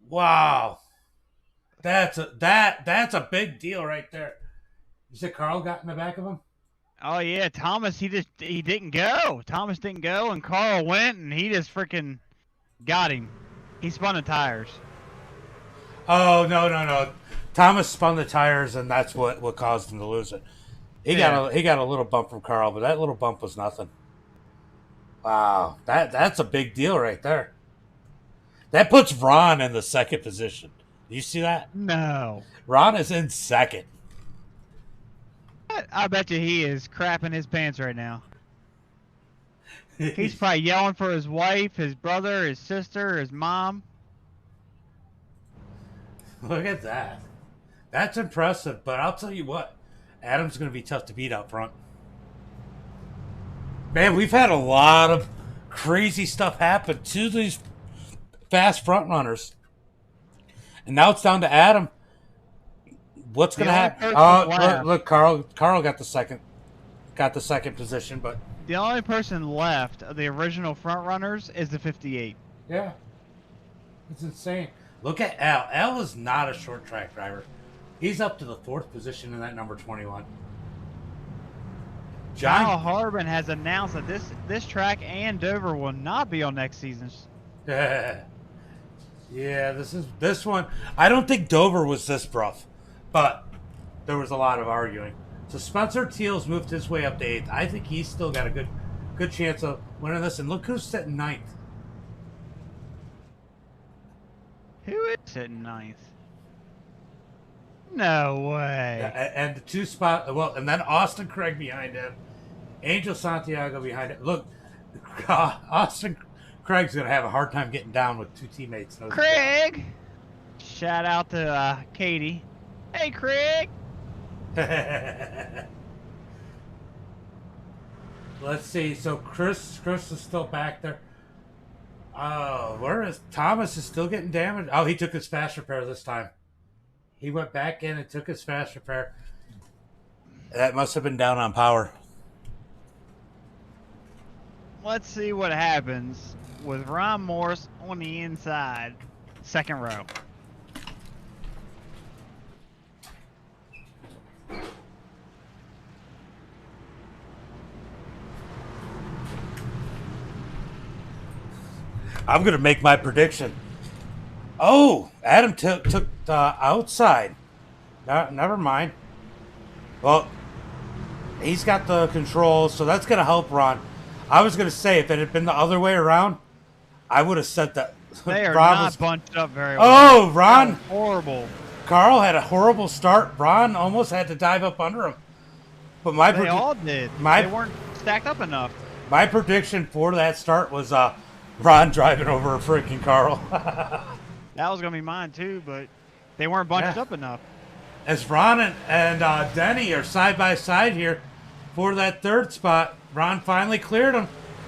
Wow. That's a big deal right there. You said Carl got in the back of him? Oh yeah, Thomas he didn't go. Thomas didn't go, and Carl went, and he just freaking got him. He spun the tires. Oh no. Thomas spun the tires, and that's what caused him to lose it. He got a little bump from Carl, but that little bump was nothing. Wow, that's a big deal right there. That puts Ron in the 2nd position. Do you see that? No. Ron is in 2nd. I bet you he is crapping his pants right now. He's probably yelling for his wife, his brother, his sister, his mom. Look at that. That's impressive, but I'll tell you what. Adam's going to be tough to beat out front. Man, we've had a lot of crazy stuff happen to these fast front runners. And now it's down to Adam. What's going to happen? Oh, look, Carl got the second position, but The only person left of the original front runners is the 58. yeah, it's insane. Look at Al. Al is not a short track driver. He's up to the 4th position in that number 21. Kyle Harbin has announced that this track and Dover will not be on next season's. Yeah, this one. I don't think Dover was this rough, but there was a lot of arguing. So Spencer Teal's moved his way up to 8th. I think he's still got a good chance of winning this. And look who's sitting 9th. Who is sitting 9th? No way. And the 2 spot. Well, and then Austin Craig behind him, Angel Santiago behind him. Look, Austin Craig's gonna have a hard time getting down with 2 teammates. Craig. Shout out to Katie. Hey, Craig. Let's see. So Chris is still back there. Oh, where is Thomas? Is still getting damaged. Oh, he took his fast repair this time. He went back in and took his fast repair. That must have been down on power. Let's see what happens with Ron Morris on the inside, 2nd row. I'm gonna make my prediction. Oh, Adam took the outside. No, never mind. Well, he's got the control, so that's gonna help Ron. I was gonna say if it had been the other way around, I would have said that. They are Ron not was, bunched up very well. oh, Ron! That was horrible. Carl had a horrible start. Ron almost had to dive up under him. But They all did. They weren't stacked up enough. My prediction for that start was Ron driving over a freaking Carl. That was going to be mine too, but they weren't bunched up enough. As Ron and Denny are side by side here for that third spot, Ron finally cleared him.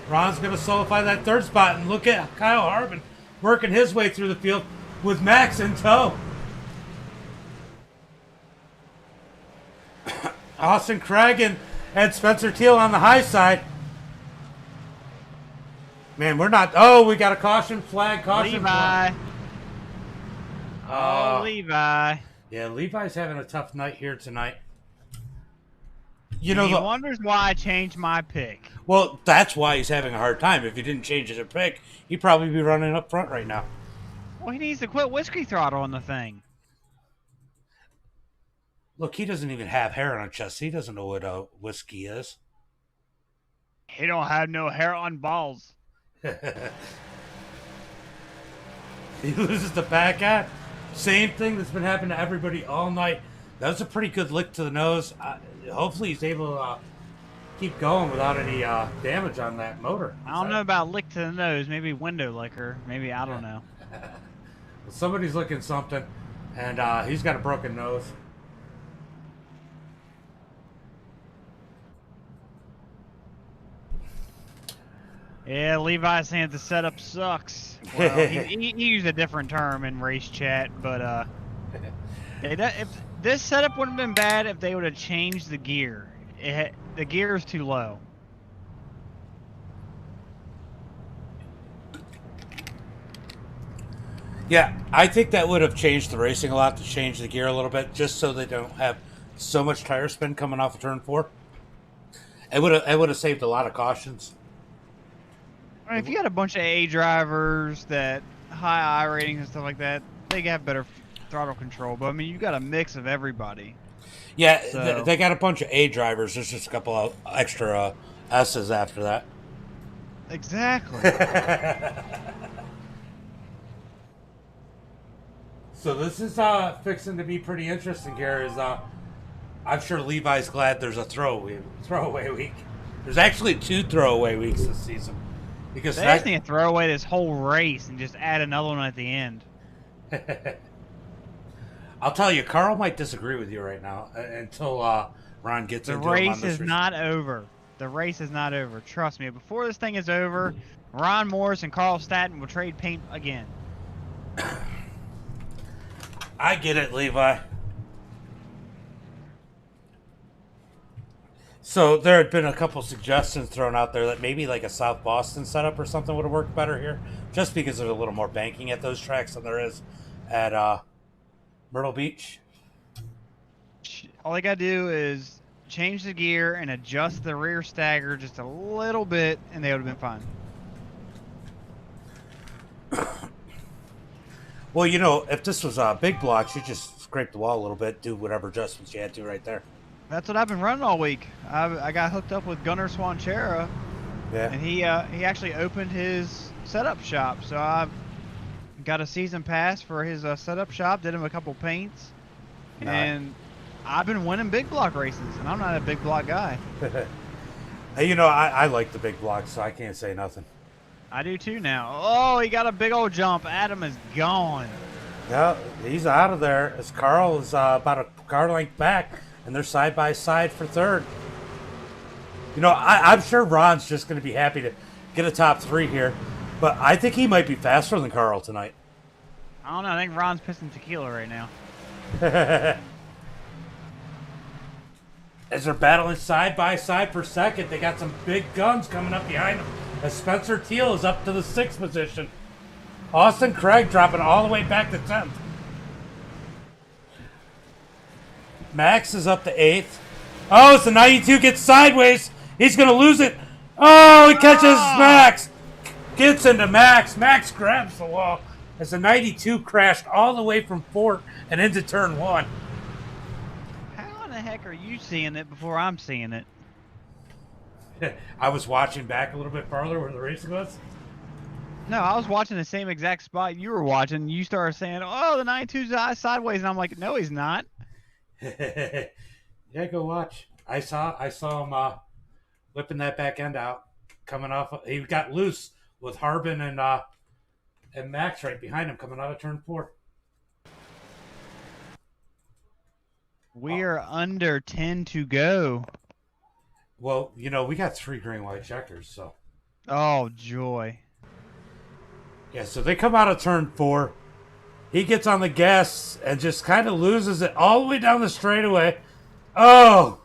Ron's going to solidify that third spot, and look at Kyle Harbin working his way through the field with Max in tow. Austin Craig and Spencer Teal on the high side. Man, we're not. Oh, we got a caution flag. Caution Levi. flag. Oh, Levi. Yeah, Levi's having a tough night here tonight. He wonders why I changed my pick. Well, that's why he's having a hard time. If he didn't change his pick, he'd probably be running up front right now. Well, he needs to quit whiskey throttle on the thing. Look, he doesn't even have hair on his chest. He doesn't know what whiskey is. He don't have no hair on balls. He loses the back end. Same thing that's been happening to everybody all night. That was a pretty good lick to the nose. Hopefully he's able to keep going without any damage on that motor. I don't know about lick to the nose. Maybe window licker. Maybe, I don't know. Somebody's licking something, and he's got a broken nose. Yeah, Levi's saying the setup sucks. Well, he used a different term in race chat, but if this setup wouldn't have been bad if they would have changed the gear. The gear is too low. Yeah, I think that would have changed the racing a lot to change the gear a little bit, just so they don't have so much tire spin coming off of turn 4. It would have saved a lot of cautions. I mean, if you got a bunch of A drivers that high I ratings and stuff like that, they have better throttle control. But I mean, you got a mix of everybody. Yeah, So- they got a bunch of A drivers. There's just a couple of extra S's after that. Exactly. So this is fixing to be pretty interesting here. I'm sure Levi's glad there's a throwaway week. There's actually 2 throwaway weeks this season. Because They just need to throw away this whole race and just add another one at the end. I'll tell you, Carl might disagree with you right now until Ron gets The into him race on this is not over. The race is not over. Trust me. Before this thing is over, Ron Morris and Carl Staton will trade paint again. I get it, Levi. So there had been a couple suggestions thrown out there that maybe like a South Boston setup or something would have worked better here, just because there's a little more banking at those tracks than there is at Myrtle Beach. All they gotta do is change the gear and adjust the rear stagger just a little bit, and they would have been fine. Well, if this was big blocks, you just scrape the wall a little bit, do whatever adjustments you had to right there. That's what I've been running all week. I got hooked up with Gunnar Swanchera, Yeah. and he actually opened his setup shop. So I got a season pass for his setup shop. Did him a couple paints, Nice. and I've been winning big block races. And I'm not a big block guy. Hey, I like the big blocks, so I can't say nothing. I do too now. Oh, he got a big old jump. Adam is gone. Yeah, he's out of there as Carl is about a car length back, and they're side by side for third. I'm sure Ron's just going to be happy to get a top 3 here, but I think he might be faster than Carl tonight. I don't know. I think Ron's pissing tequila right now. As they're battling side by side for second, they got some big guns coming up behind them. As Spencer Teal is up to the 6th position. Austin Craig dropping all the way back to 10th. Max is up to 8th. Oh, so 92 gets sideways. He's going to lose it. Oh, he catches Max. Gets into Max. Max grabs the wall as the 92 crashed all the way from 4 and into turn 1. How in the heck are you seeing it before I'm seeing it? I was watching back a little bit farther where the racing was. No, I was watching the same exact spot you were watching. You started saying, "Oh, the 92's sideways," and I'm like, "No, he's not." Yeah, go watch. I saw him whipping that back end out, coming off. He got loose with Harbin and Max right behind him, coming out of turn 4. We are under 10 to go. Well, you know, we got 3 green white checkers, so. Oh, joy. Yeah, so they come out of turn 4. He gets on the gas and just kind of loses it all the way down the straightaway. Oh!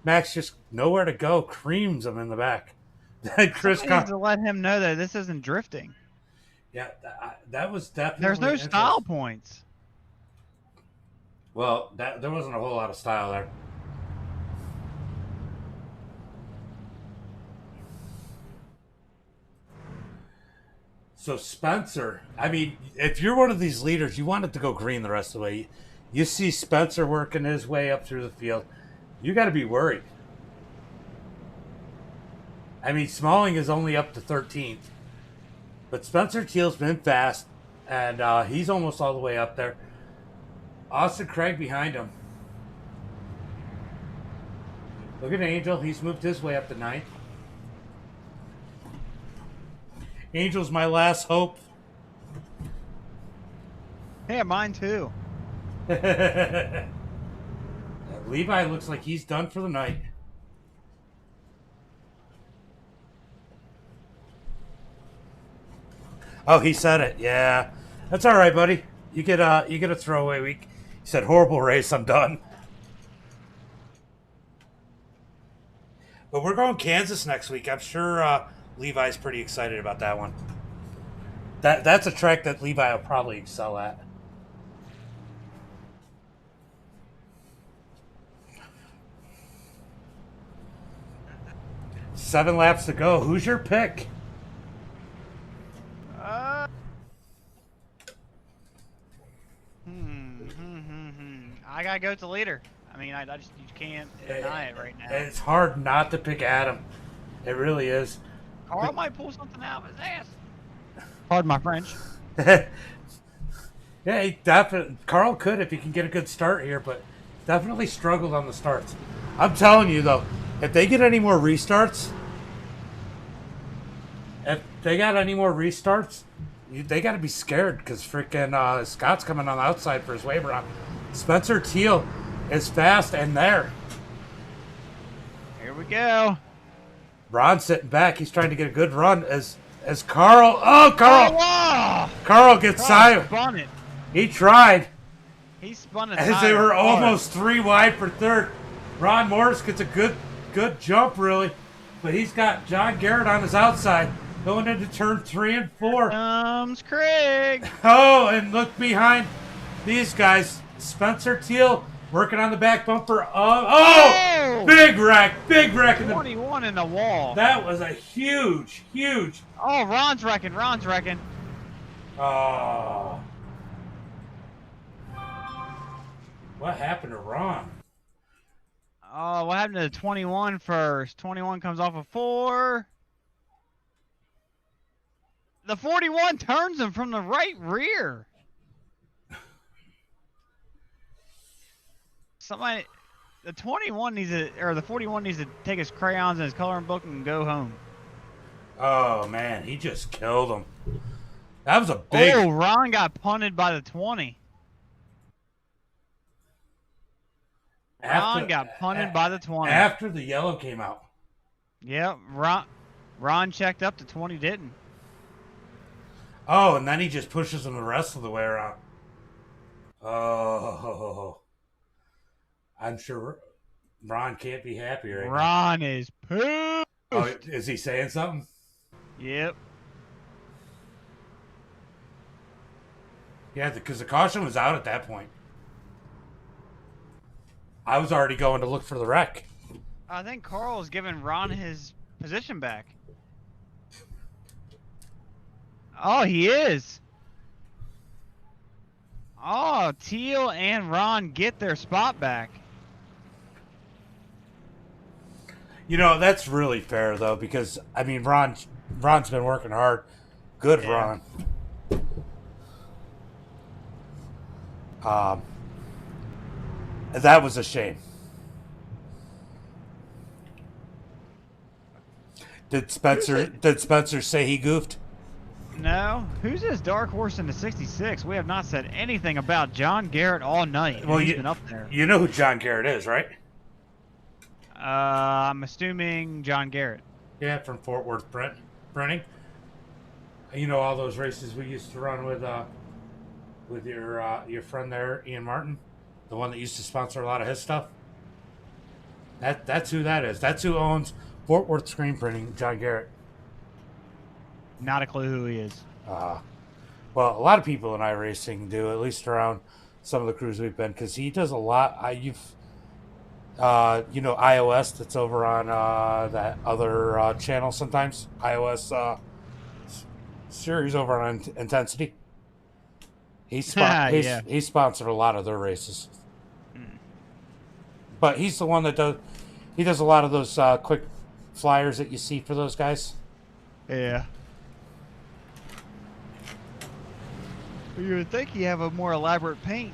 Max just nowhere to go, creams him in the back. Then Chris needs to let him know that this isn't drifting. Yeah, that was definitely. There's no style points. Well, there wasn't a whole lot of style there. So Spencer, I mean, if you're one of these leaders, you want it to go green the rest of the way. You see Spencer working his way up through the field. You got to be worried. I mean, Smalling is only up to 13th. But Spencer Teal's been fast, and he's almost all the way up there. Austin Craig behind him. Look at Angel. He's moved his way up to 9th. Angel's my last hope. Yeah, mine too. Levi looks like he's done for the night. Oh, he said it. Yeah, that's all right, buddy. You get a throwaway week. He said, "Horrible race. I'm done." But we're going Kansas next week. I'm sure Levi's pretty excited about that one. That's a track that Levi will probably excel at. Seven laps to go. Who's your pick? I gotta go to the leader. I mean, I just you can't deny it right now. It's hard not to pick Adam. It really is. Carl might pull something out of his ass. Pardon my French. Yeah, he definitely. Carl could if he can get a good start here, but definitely struggled on the starts. I'm telling you though, if they get any more restarts, they got to be scared because freaking Scott's coming on the outside for his waiver on. Spencer Teal is fast and there. Here we go. Ron's sitting back. He's trying to get a good run as Carl. Oh, Carl! Oh, Carl gets side. Spun it. He tried. He spun it. As they were almost 3 wide for third. Ron Morris gets a good jump, really. But he's got John Garrett on his outside going into turn 3 and 4. Comes Craig. Oh, and look behind these guys. Spencer Teal working on the back bumper. Oh! Big wreck. Big wreck. 21 in the wall. That was a huge. Oh, Ron's wrecking. Oh. What happened to Ron? Oh, what happened to the 21 first? 21 comes off of 4. The 41 turns him from the right rear. The 21 needs to, or the 41 needs to take his crayons and his coloring book and go home. Oh man, he just killed him. That was a big. Oh, Ron got punted by the 20. Ron got punted by the 20. After the yellow came out. Yep, Ron checked up, the 20 didn't. Oh, and then he just pushes him the rest of the way around. Oh. I'm sure Ron can't be happy right now. Ron is pissed. Oh, is he saying something? Yep. Yeah, because the caution was out at that point. I was already going to look for the wreck. I think Carl is giving Ron his position back. Oh, he is. Oh, Teal and Ron get their spot back. You know, that's really fair though, because I mean, Ron's been working hard. Good Yeah. Ron. That was a shame. Did Spencer say he goofed? No. Who's this dark horse in the 66? We have not said anything about John Garrett all night. Well, He's you- been up there. You know who John Garrett is, right? I'm assuming John Garrett. Yeah, from Fort Worth Printing. You know all those races we used to run with your friend there, Ian Martin, the one that used to sponsor a lot of his stuff. That's who that is. That's who owns Fort Worth Screen Printing, John Garrett. Not a clue who he is. Well, a lot of people in iRacing do, at least around some of the crews we've been, because he does a lot. You know, iOS that's over on that other channel sometimes. iOS series over on Intensity. He sponsored a lot of their races. But he's the one that does a lot of those quick flyers that you see for those guys. Yeah. You would think he'd have a more elaborate paint.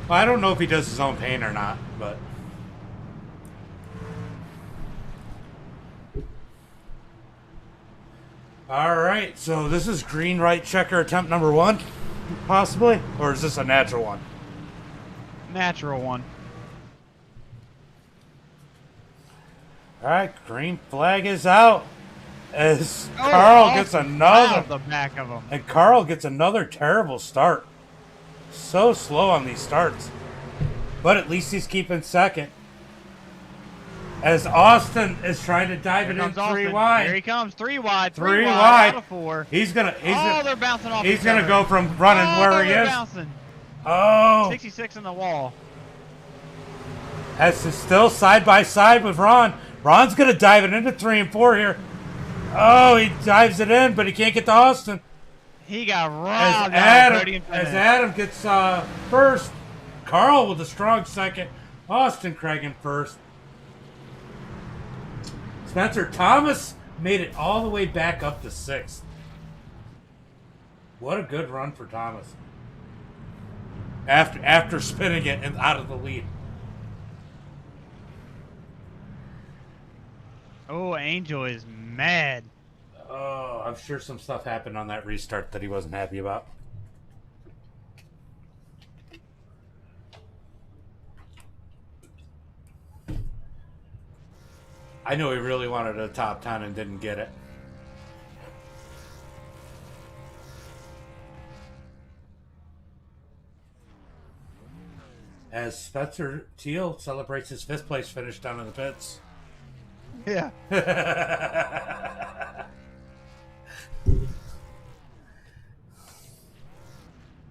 Well, I don't know if he does his own paint or not, but all right. So this is green right checker attempt number 1, possibly, or is this a natural one? Natural one. All right, green flag is out as Oh, Carl gets Out another, the back of him. and Carl gets another terrible start. So slow on these starts, but at least he's keeping second. As Austin is trying to dive it in 3 wide. Here he comes, 3 wide. 3 wide. wide. Out of 4. He's gonna They're bouncing off. he's each gonna other. go from running where he they're is. Bouncing. Oh, 66 in the wall. as it's still side by side with Ron. Ron's gonna dive it into 3 and 4 here. Oh, he dives it in, but he can't get to Austin. He got As robbed. out of podium Adam, as finish. Adam gets first, Carl with a strong second, Austin Craig in first. Spencer Thomas made it all the way back up to 6th. What a good run for Thomas. After spinning it and out of the lead. Oh, Angel is mad. Oh, I'm sure some stuff happened on that restart that he wasn't happy about. I know he really wanted a top 10 and didn't get it. As Spencer Teal celebrates his 5th place finish down in the pits. Yeah.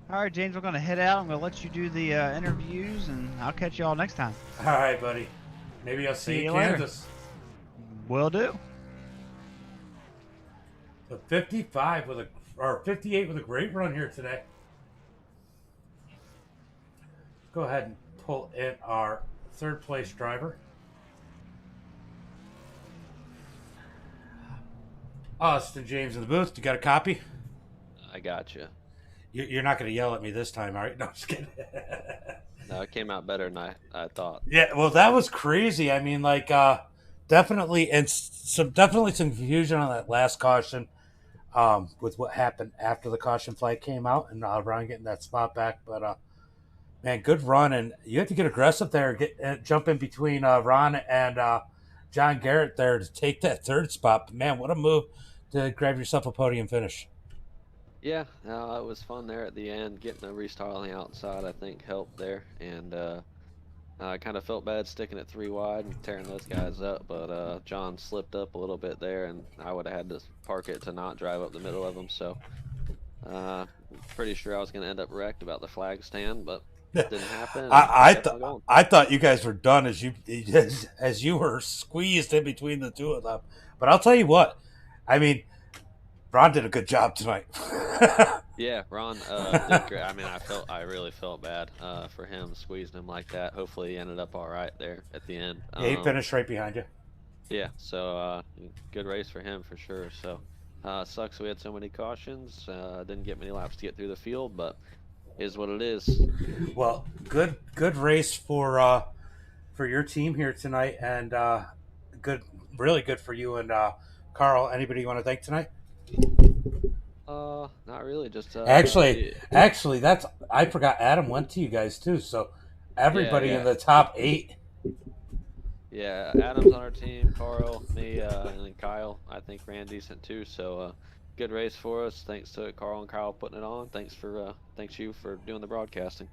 All right, James, we're going to head out. I'm going to let you do the interviews, and I'll catch you all next time. All right, buddy. Maybe I'll see you in later. Kansas. Will do. So 55 with or 58 with a great run here today. Go ahead and pull in our 3rd place driver. Austin James in the booth. You got a copy? I got you. You're not going to yell at me this time, all right? No, I'm just kidding. No, it came out better than I thought. Yeah, well, that was crazy. I mean, like, definitely, and definitely some confusion on that last caution with what happened after the caution flag came out and Ron getting that spot back. But, man, good run. And you have to get aggressive there, jump in between Ron and John Garrett there to take that 3rd spot. But, man, what a move to grab yourself a podium finish. Yeah, no, it was fun there at the end. Getting a restart on the outside, I think, helped there. And I kind of felt bad sticking it 3 wide and tearing those guys up. But John slipped up a little bit there, and I would have had to park it to not drive up the middle of them. So pretty sure I was going to end up wrecked about the flag stand, but it didn't happen. I thought you guys were done as you were squeezed in between the two of them. But I'll tell you what, I mean, Ron did a good job tonight. Yeah, Ron did great. I mean, I really felt bad for him squeezing him like that. Hopefully, he ended up all right there at the end. Yeah, he finished right behind you. Yeah, so good race for him for sure. So sucks we had so many cautions. Didn't get many laps to get through the field, but is what it is. Well, good race for your team here tonight, and really good for you and Carl. Anybody you want to thank tonight? Not really. Just Actually, that's I forgot. Adam went to you guys too, so everybody Yeah. in the top 8. Yeah, Adam's on our team, Carl, me, and then Kyle, I think ran decent too. So good race for us. Thanks to Carl and Kyle putting it on. Thanks you for doing the broadcasting.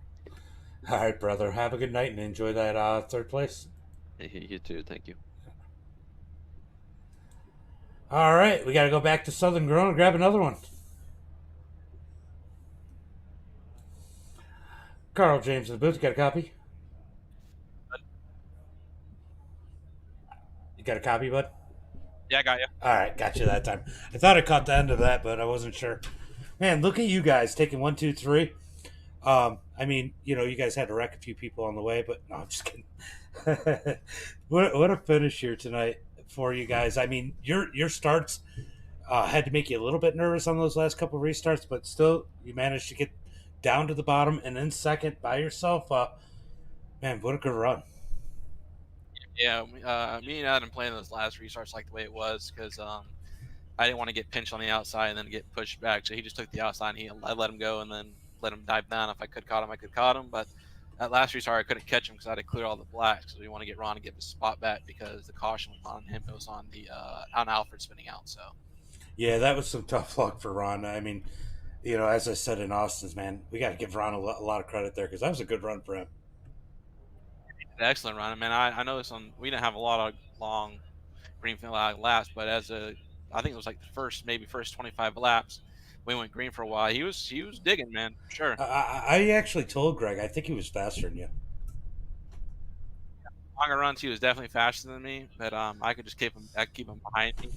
All right, brother. Have a good night and enjoy that third place. You too. Thank you. All right, we got to go back to Southern Grown and grab another one. Carl James in the booth. You got a copy? You got a copy, bud? Yeah, I got you. All right, got you that time. I thought I caught the end of that, but I wasn't sure. Man, look at you guys taking 1, 2, 3. I mean, you guys had to wreck a few people on the way, but no, I'm just kidding. What a finish here tonight for you guys. I mean, your starts had to make you a little bit nervous on those last couple of restarts, but still, you managed to get down to the bottom and then second by yourself. Man, what a good run. Yeah, me and Adam playing those last restarts like the way it was because I didn't want to get pinched on the outside and then get pushed back. So he just took the outside and I let him go and then let him dive down. If I could caught him, I could caught him. But that last restart, I couldn't catch him because I had to clear all the blacks. So we want to get Ron to get his spot back because the caution was on him. It was on the on Alfred spinning out. So Yeah, that was some tough luck for Ron. I mean, as I said in Austin's, man, we got to give Ron a lot of credit there because that was a good run for him. excellent run. I mean, I know we didn't have a lot of long green flag laps, but I think it was like the first 25 laps, we went green for a while. He was digging, man, for sure. I actually told Greg I think he was faster than you. Longer runs, he was definitely faster than me, but I could keep him behind me.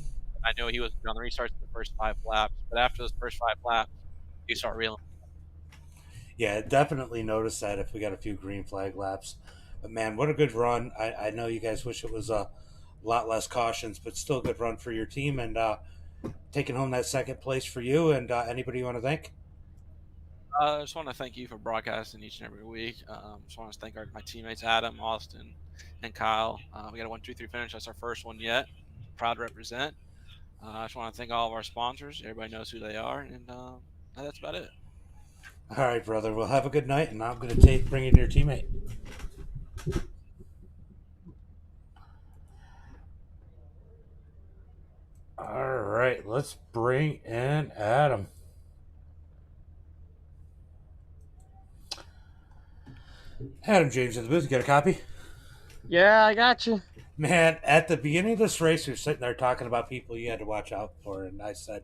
I know he was on the restarts in the first 5 laps, but after those first 5 laps, he started reeling. Yeah, definitely noticed that if we got a few green flag laps. But man, what a good run. I know you guys wish it was a lot less cautions, but still a good run for your team and taking home that second place for you. And anybody you want to thank? I just want to thank you for broadcasting each and every week. Just want to thank my teammates, Adam, Austin, and Kyle. We got a 1, 2, 3 finish. That's our first one yet. Proud to represent. I just want to thank all of our sponsors. Everybody knows who they are, and that's about it. All right, brother. Well, have a good night, and I'm going to bring in your teammate. All right, let's bring in Adam. Adam James in the booth. You got a copy? Yeah, I got you. Man, at the beginning of this race, we were sitting there talking about people you had to watch out for, and I said,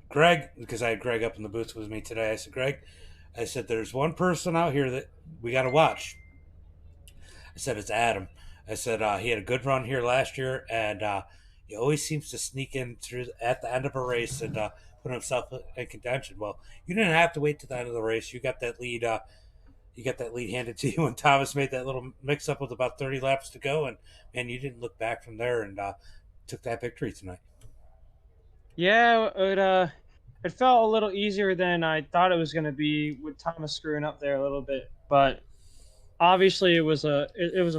Greg, because I had Greg up in the booth with me today. I said, there's one person out here that we got to watch. I said, it's Adam. I said, he had a good run here last year, and he always seems to sneak in through at the end of a race and put himself in contention. Well, you didn't have to wait to the end of the race. You got that lead. You got that lead handed to you when Thomas made that little mix-up with about 30 laps to go, and man, you didn't look back from there and took that victory tonight. Yeah, it felt a little easier than I thought it was going to be with Thomas screwing up there a little bit, but obviously it was a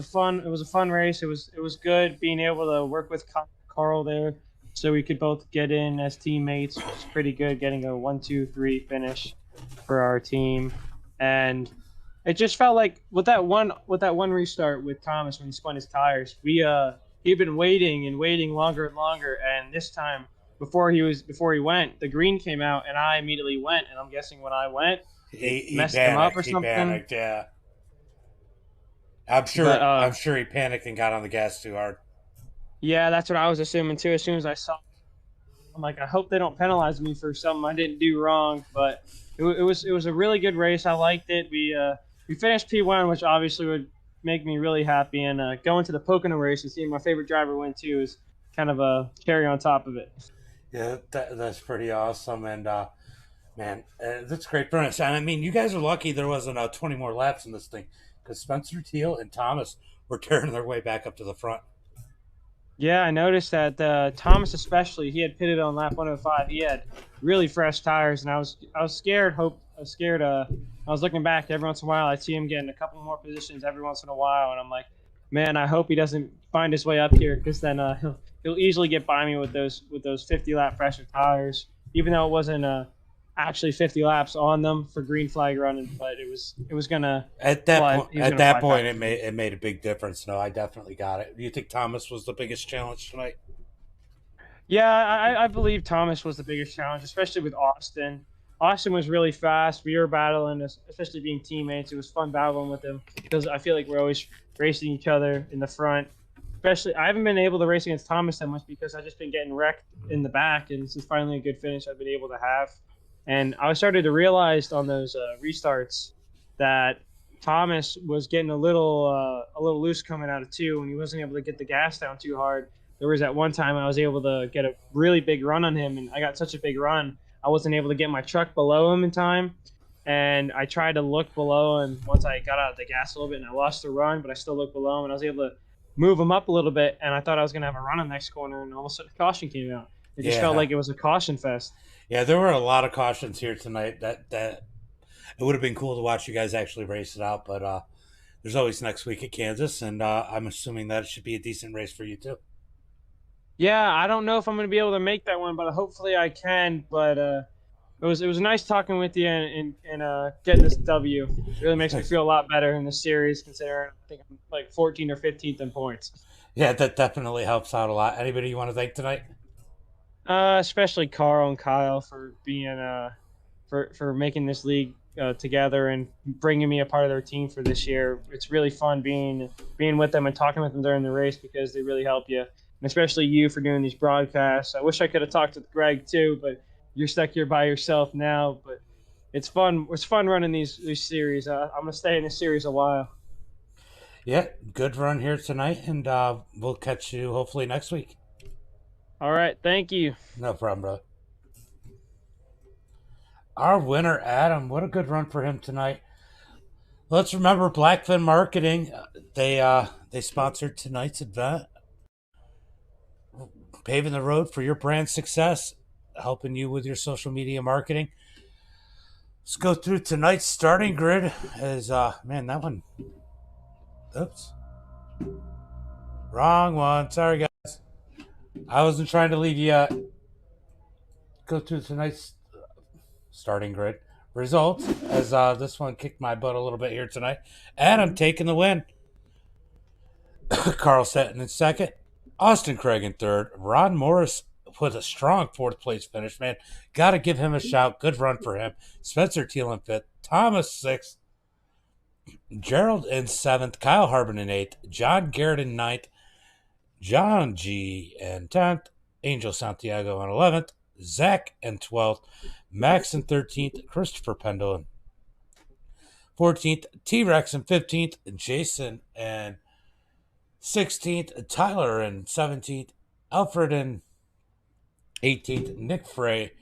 fun race. It was good being able to work with Carl there, so we could both get in as teammates, which is pretty good. Getting a 1, 2, 3 finish for our team, and it just felt like with that one restart with Thomas when he spun his tires, he'd been waiting longer and longer, and this time before he went, the green came out and I immediately went, and I'm guessing when I went, He messed panicked, him up or he something. Panicked, yeah. I'm sure he panicked and got on the gas too hard. Yeah, that's what I was assuming too. As soon as I saw, I'm like, I hope they don't penalize me for something I didn't do wrong. But it was a really good race. I liked it. We finished P1, which obviously would make me really happy. And going to the Pocono race and seeing my favorite driver win too kind of a cherry on top of it. Yeah, that's pretty awesome. And man, that's great for us. And I mean, you guys are lucky there wasn't 20 more laps in this thing, because Spencer Teal and Thomas were tearing their way back up to the front. Yeah, I noticed that Thomas especially, he had pitted on lap 105. He had really fresh tires, and I was scared. I was looking back every once in a while. I'd see him getting a couple more positions every once in a while, and I'm like, man, I hope he doesn't find his way up here, because then he'll easily get by me with those 50 lap fresher tires. Even though it wasn't actually 50 laps on them for green flag running, but it was gonna at that point it made a big difference. No, I definitely got it. Do you think Thomas was the biggest challenge tonight? Yeah, I believe Thomas was the biggest challenge, especially with Austin. Austin was really fast. We were battling, especially being teammates. It was fun battling with him, because I feel like we're always racing each other in the front. Especially, I haven't been able to race against Thomas that much, because I've just been getting wrecked in the back, and this is finally a good finish I've been able to have. And I started to realize on those restarts that Thomas was getting a little loose coming out of 2, and he wasn't able to get the gas down too hard. There was at one time I was able to get a really big run on him, and I got such a big run, I wasn't able to get my truck below him in time. And I tried to look below him once I got out of the gas a little bit, and I lost the run, but I still looked below him, and I was able to move him up a little bit, and I thought I was going to have a run on the next corner, and all of a sudden caution came out. It just felt like it was a caution fest. Yeah, there were a lot of cautions here tonight. That it would have been cool to watch you guys actually race it out, but there's always next week at Kansas, and I'm assuming that it should be a decent race for you too. Yeah, I don't know if I'm going to be able to make that one, but hopefully I can. But it was nice talking with you and getting this W. It really makes me feel a lot better in this series, considering I think I'm like 14th or 15th in points. Yeah, that definitely helps out a lot. Anybody you want to thank tonight? Especially Carl and Kyle for being for making this league together and bringing me a part of their team for this year. It's really fun being with them and talking with them during the race, because they really help you, and especially you for doing these broadcasts. I wish I could have talked with Greg too, but you're stuck here by yourself now. But it's fun. It's fun running these series. I'm gonna stay in this series a while. Yeah, good run here tonight, and we'll catch you hopefully next week. All right, thank you. No problem, brother. Our winner, Adam. What a good run for him tonight. Let's remember Blackfin Marketing. They sponsored tonight's event, paving the road for your brand success, helping you with your social media marketing. Let's go through tonight's starting grid. As man, that one. Oops. Wrong one. Sorry, guys. I wasn't trying to leave you go through tonight's starting grid results, as this one kicked my butt a little bit here tonight. Adam taking the win. Carl Setton in second. Austin Craig in third. Ron Morris with a strong fourth place finish, man. Got to give him a shout. Good run for him. Spencer Teal in fifth. Thomas sixth. Gerald in seventh. Kyle Harbin in eighth. John Garrett in ninth. John G in 10th, Angel Santiago in 11th, Zach in 12th, Max in 13th, Christopher Pendle in 14th, T-Rex in 15th, Jason in 16th, Tyler in 17th, Alfred in 18th, Nick Frey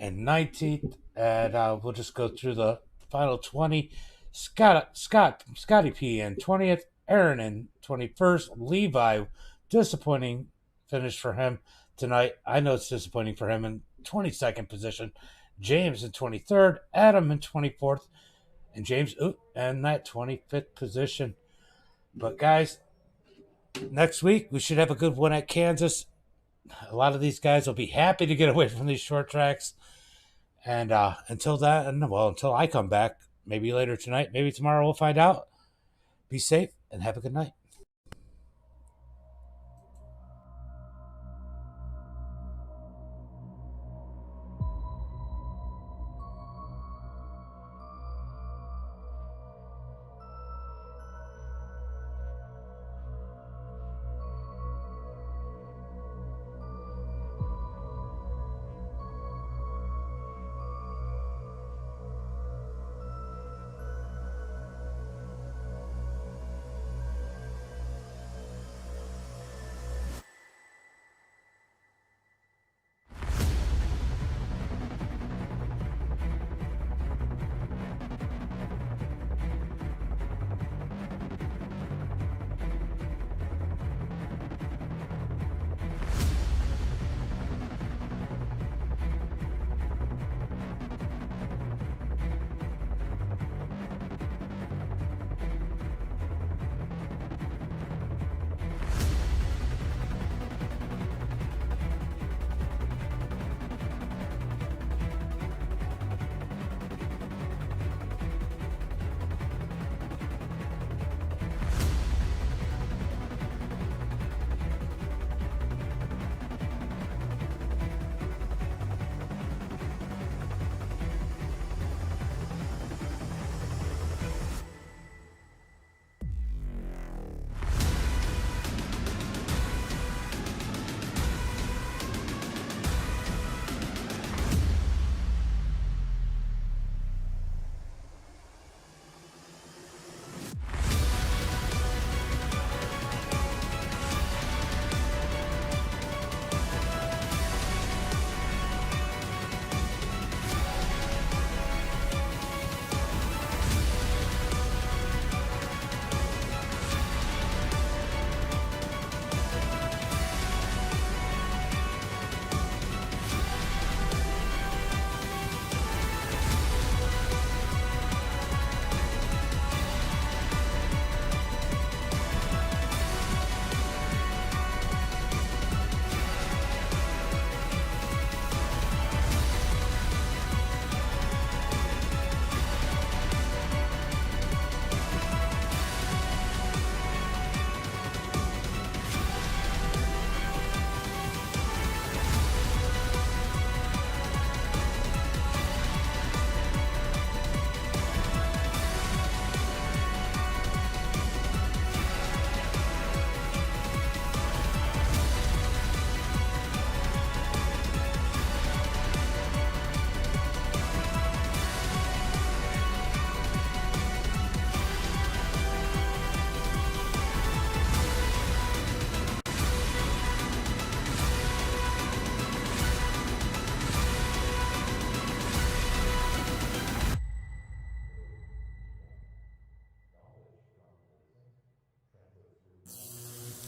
in 19th, and we'll just go through the final 20. Scotty P in 20th, Aaron in 21st. Levi, disappointing finish for him tonight. I know it's disappointing for him, in 22nd position. James in 23rd. Adam in 24th. And James in that 25th position. But guys, next week we should have a good one at Kansas. A lot of these guys will be happy to get away from these short tracks. And until I come back, maybe later tonight, maybe tomorrow, we'll find out. Be safe and have a good night.